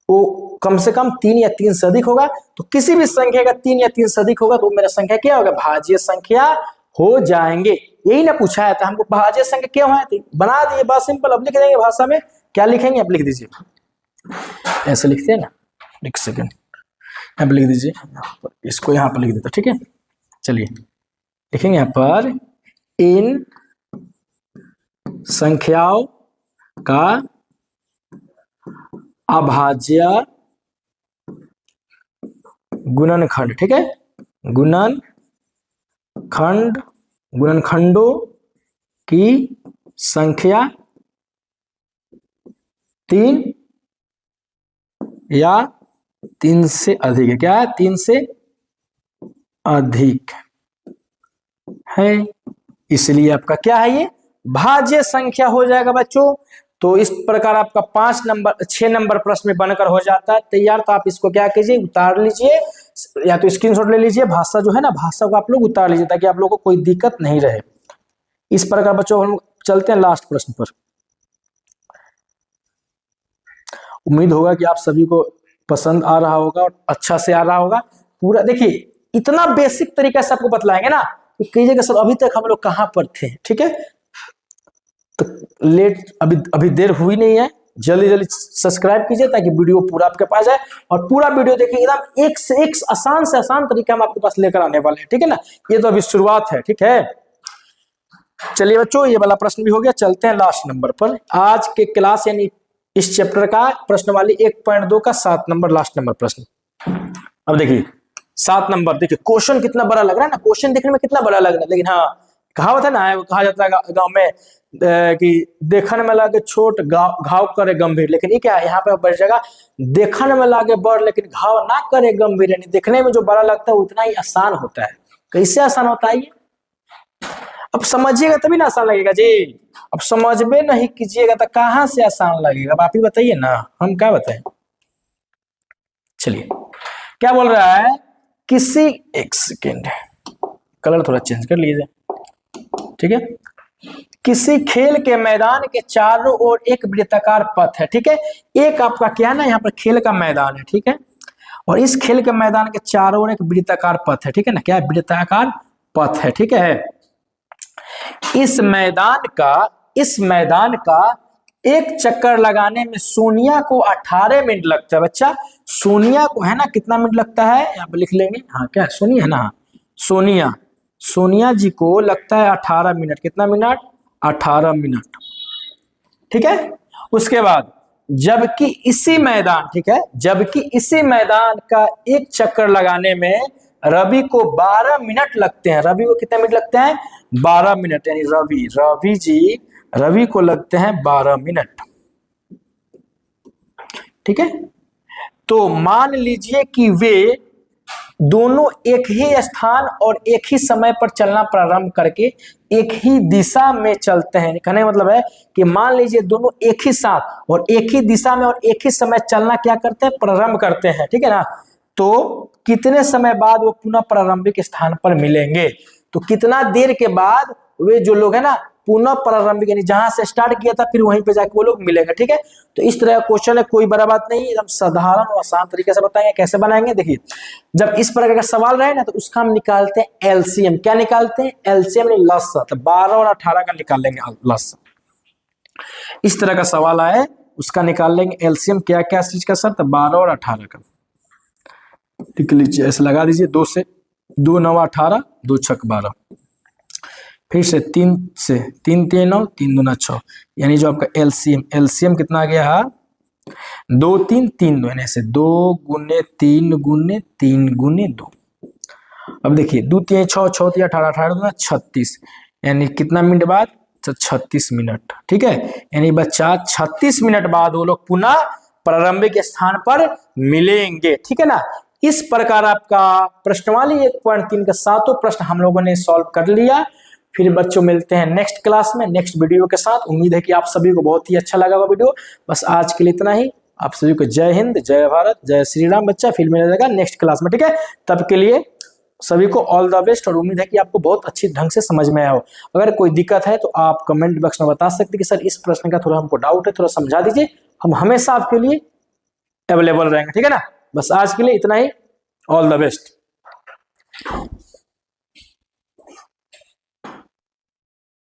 वो कम से कम 3 या 3 से अधिक होगा। तो किसी भी संख्या का 3 या 3 से अधिक होगा तो मेरा संख्या क्या होगा? भाज्य संख्या हो जाएंगे। यही ना पूछा है था हमको, भाज्य संख्या क्या है? तो बना दिए, बात सिंपल। अब लिख देंगे भाषा में, क्या लिखेंगे आप लिख दीजिए, ऐसे लिखते हैं ना, एक सेकेंड यहाँ पे लिख दीजिए, इसको यहाँ पर लिख देता। ठीक है। चलिए लिखेंगे यहाँ पर, इन संख्याओं का अभाज्य गुणनखंड। ठीक है। गुणनखंडों की संख्या 3 या 3 से अधिक है। क्या है? 3 से अधिक है, इसलिए आपका क्या है? ये भाज्य संख्या हो जाएगा बच्चों। तो इस प्रकार आपका 6 नंबर प्रश्न में बनकर हो जाता है तैयार। तो आप इसको क्या कीजिए, उतार लीजिए या तो स्क्रीनशॉट ले लीजिए, भाषा जो है ना भाषा को आप लोग उतार लीजिए ताकि आप लोगों को कोई दिक्कत नहीं रहे। इस प्रकार बच्चों हम चलते हैं लास्ट प्रश्न पर। उम्मीद होगा कि आप सभी को पसंद आ रहा होगा और अच्छा से आ रहा होगा पूरा। देखिए इतना बेसिक तरीका से आपको बतलाएंगे ना कि कीजिएगा सर अभी तक हम लोग कहाँ पर थे। ठीक है। तो लेट अभी देर हुई नहीं है, जल्दी जल्दी सब्सक्राइब कीजिए ताकि वीडियो पूरा आपके पास जाए और पूरा वीडियो देखिए, एकदम एक से एक आसान से आसान तरीका हम आपके पास लेकर आने वाले हैं। ठीक है ना, ये तो अभी शुरुआत है। ठीक है। चलिए बच्चों ये वाला प्रश्न भी हो गया, चलते हैं लास्ट नंबर पर। आज के क्लास यानी इस चैप्टर का प्रश्नवाली 1.2 का 7 नंबर लास्ट नंबर प्रश्न। अब देखिए 7 नंबर, देखिए क्वेश्चन कितना बड़ा लग रहा है ना, क्वेश्चन देखने में कितना बड़ा लग रहा है, लेकिन हाँ कहावत है ना, कहा जाता है गांव में कि देखने में लागे छोट घाव करे गंभीर। लेकिन ये क्या है, यहाँ पे बढ़ जाएगा देखने में लागे बड़ लेकिन घाव ना करे गंभीर, यानी देखने में जो बड़ा लगता है उतना ही आसान होता है। कैसे आसान होता है ये अब समझिएगा तभी ना आसान लगेगा जी। अब समझबे नहीं कीजिएगा तो कहां से आसान लगेगा, अब आप ही बताइए ना, हम क्या बताएं। चलिए क्या बोल रहा है, किसी, एक सेकेंड, कलर थोड़ा चेंज कर लीजिए, ठीक है। किसी खेल के मैदान के चारों ओर एक वृत्ताकार पथ है, ठीक है। एक आपका क्या है ना, यहाँ पर खेल का मैदान है, ठीक है, और इस खेल के मैदान के चारों ओर एक वृत्ताकार पथ है, ठीक है ना, क्या है, वृत्ताकार पथ है, ठीक है। इस मैदान का एक चक्कर लगाने में सोनिया को 18 मिनट लगता है। बच्चा सोनिया को है ना कितना मिनट लगता है, यहाँ पे लिख लेंगे, हाँ क्या सोनिया है ना, सोनिया जी को लगता है 18 मिनट, कितना मिनट, 18 मिनट, ठीक है। उसके बाद जबकि इसी मैदान, ठीक है, जबकि इसी मैदान का एक चक्कर लगाने में रवि को 12 मिनट लगते हैं। रवि को कितने मिनट लगते हैं, 12 मिनट, यानी रवि को लगते हैं 12 मिनट, ठीक है। तो मान लीजिए कि वे दोनों एक ही स्थान और एक ही समय पर चलना प्रारंभ करके एक ही दिशा में चलते हैं। कहने का मतलब है कि मान लीजिए दोनों एक ही साथ और एक ही दिशा में और एक ही समय चलना क्या करते हैं, प्रारंभ करते हैं, ठीक है ना। तो कितने समय बाद वो पुनः प्रारंभिक स्थान पर मिलेंगे, तो कितना देर के बाद वे जो लोग है ना पुनः प्रारंभिक, यानी जहां से स्टार्ट किया था फिर वहीं पे जाके वो लोग मिलेंगे, ठीक है। तो इस तरह का क्वेश्चन है, कोई बड़ा बात नहीं, एकदम साधारण और आसान तरीके से बताएंगे। कैसे बनाएंगे, देखिए, जब इस प्रकार का सवाल रहे ना तो उसका हम निकालते हैं एलसीएम। क्या निकालते हैं, एलसीएम यानी लसाअ। तो 12 और 18 का निकाल लेंगे लसाअ। इस तरह का सवाल आए उसका निकाल लेंगे एलसीएम, क्या क्या चीज का सर, तो 12 और 18 का लिख लीजिए, ऐसे लगा दीजिए, 2 से 2 9 18, 2 6 12, फिर से 3 से 3 3 9, 3 2 6, यानी जो आपका एलसीएम कितना आ गया है, 2 3 3 2, यानी से 2 गुने 3 गुने 3 गुने 2। अब देखिए 2 3 6 6 3 18 18 2 36, यानी कितना मिनट बाद, 36 मिनट, ठीक है। यानी बच्चा 36 मिनट बाद वो लोग पुनः प्रारंभिक स्थान पर मिलेंगे, ठीक है ना। इस प्रकार आपका प्रश्नवाली 1.3 का सातों प्रश्न हम लोगों ने सॉल्व कर लिया। फिर बच्चों मिलते हैं नेक्स्ट क्लास में नेक्स्ट वीडियो के साथ। उम्मीद है कि आप सभी को बहुत ही अच्छा लगा होगा वीडियो। बस आज के लिए इतना ही। आप सभी को जय हिंद, जय भारत, जय श्री राम। बच्चा फिर मिला जाएगा नेक्स्ट क्लास में, ठीक है। तब के लिए सभी को ऑल द बेस्ट और उम्मीद है कि आपको बहुत अच्छी ढंग से समझ में आया हो। अगर कोई दिक्कत है तो आप कमेंट बॉक्स में बता सकते हैं कि सर इस प्रश्न का थोड़ा हमको डाउट है, थोड़ा समझा दीजिए। हम हमेशा आपके लिए अवेलेबल रहेंगे, ठीक है ना। बस आज के लिए इतना ही। All the best.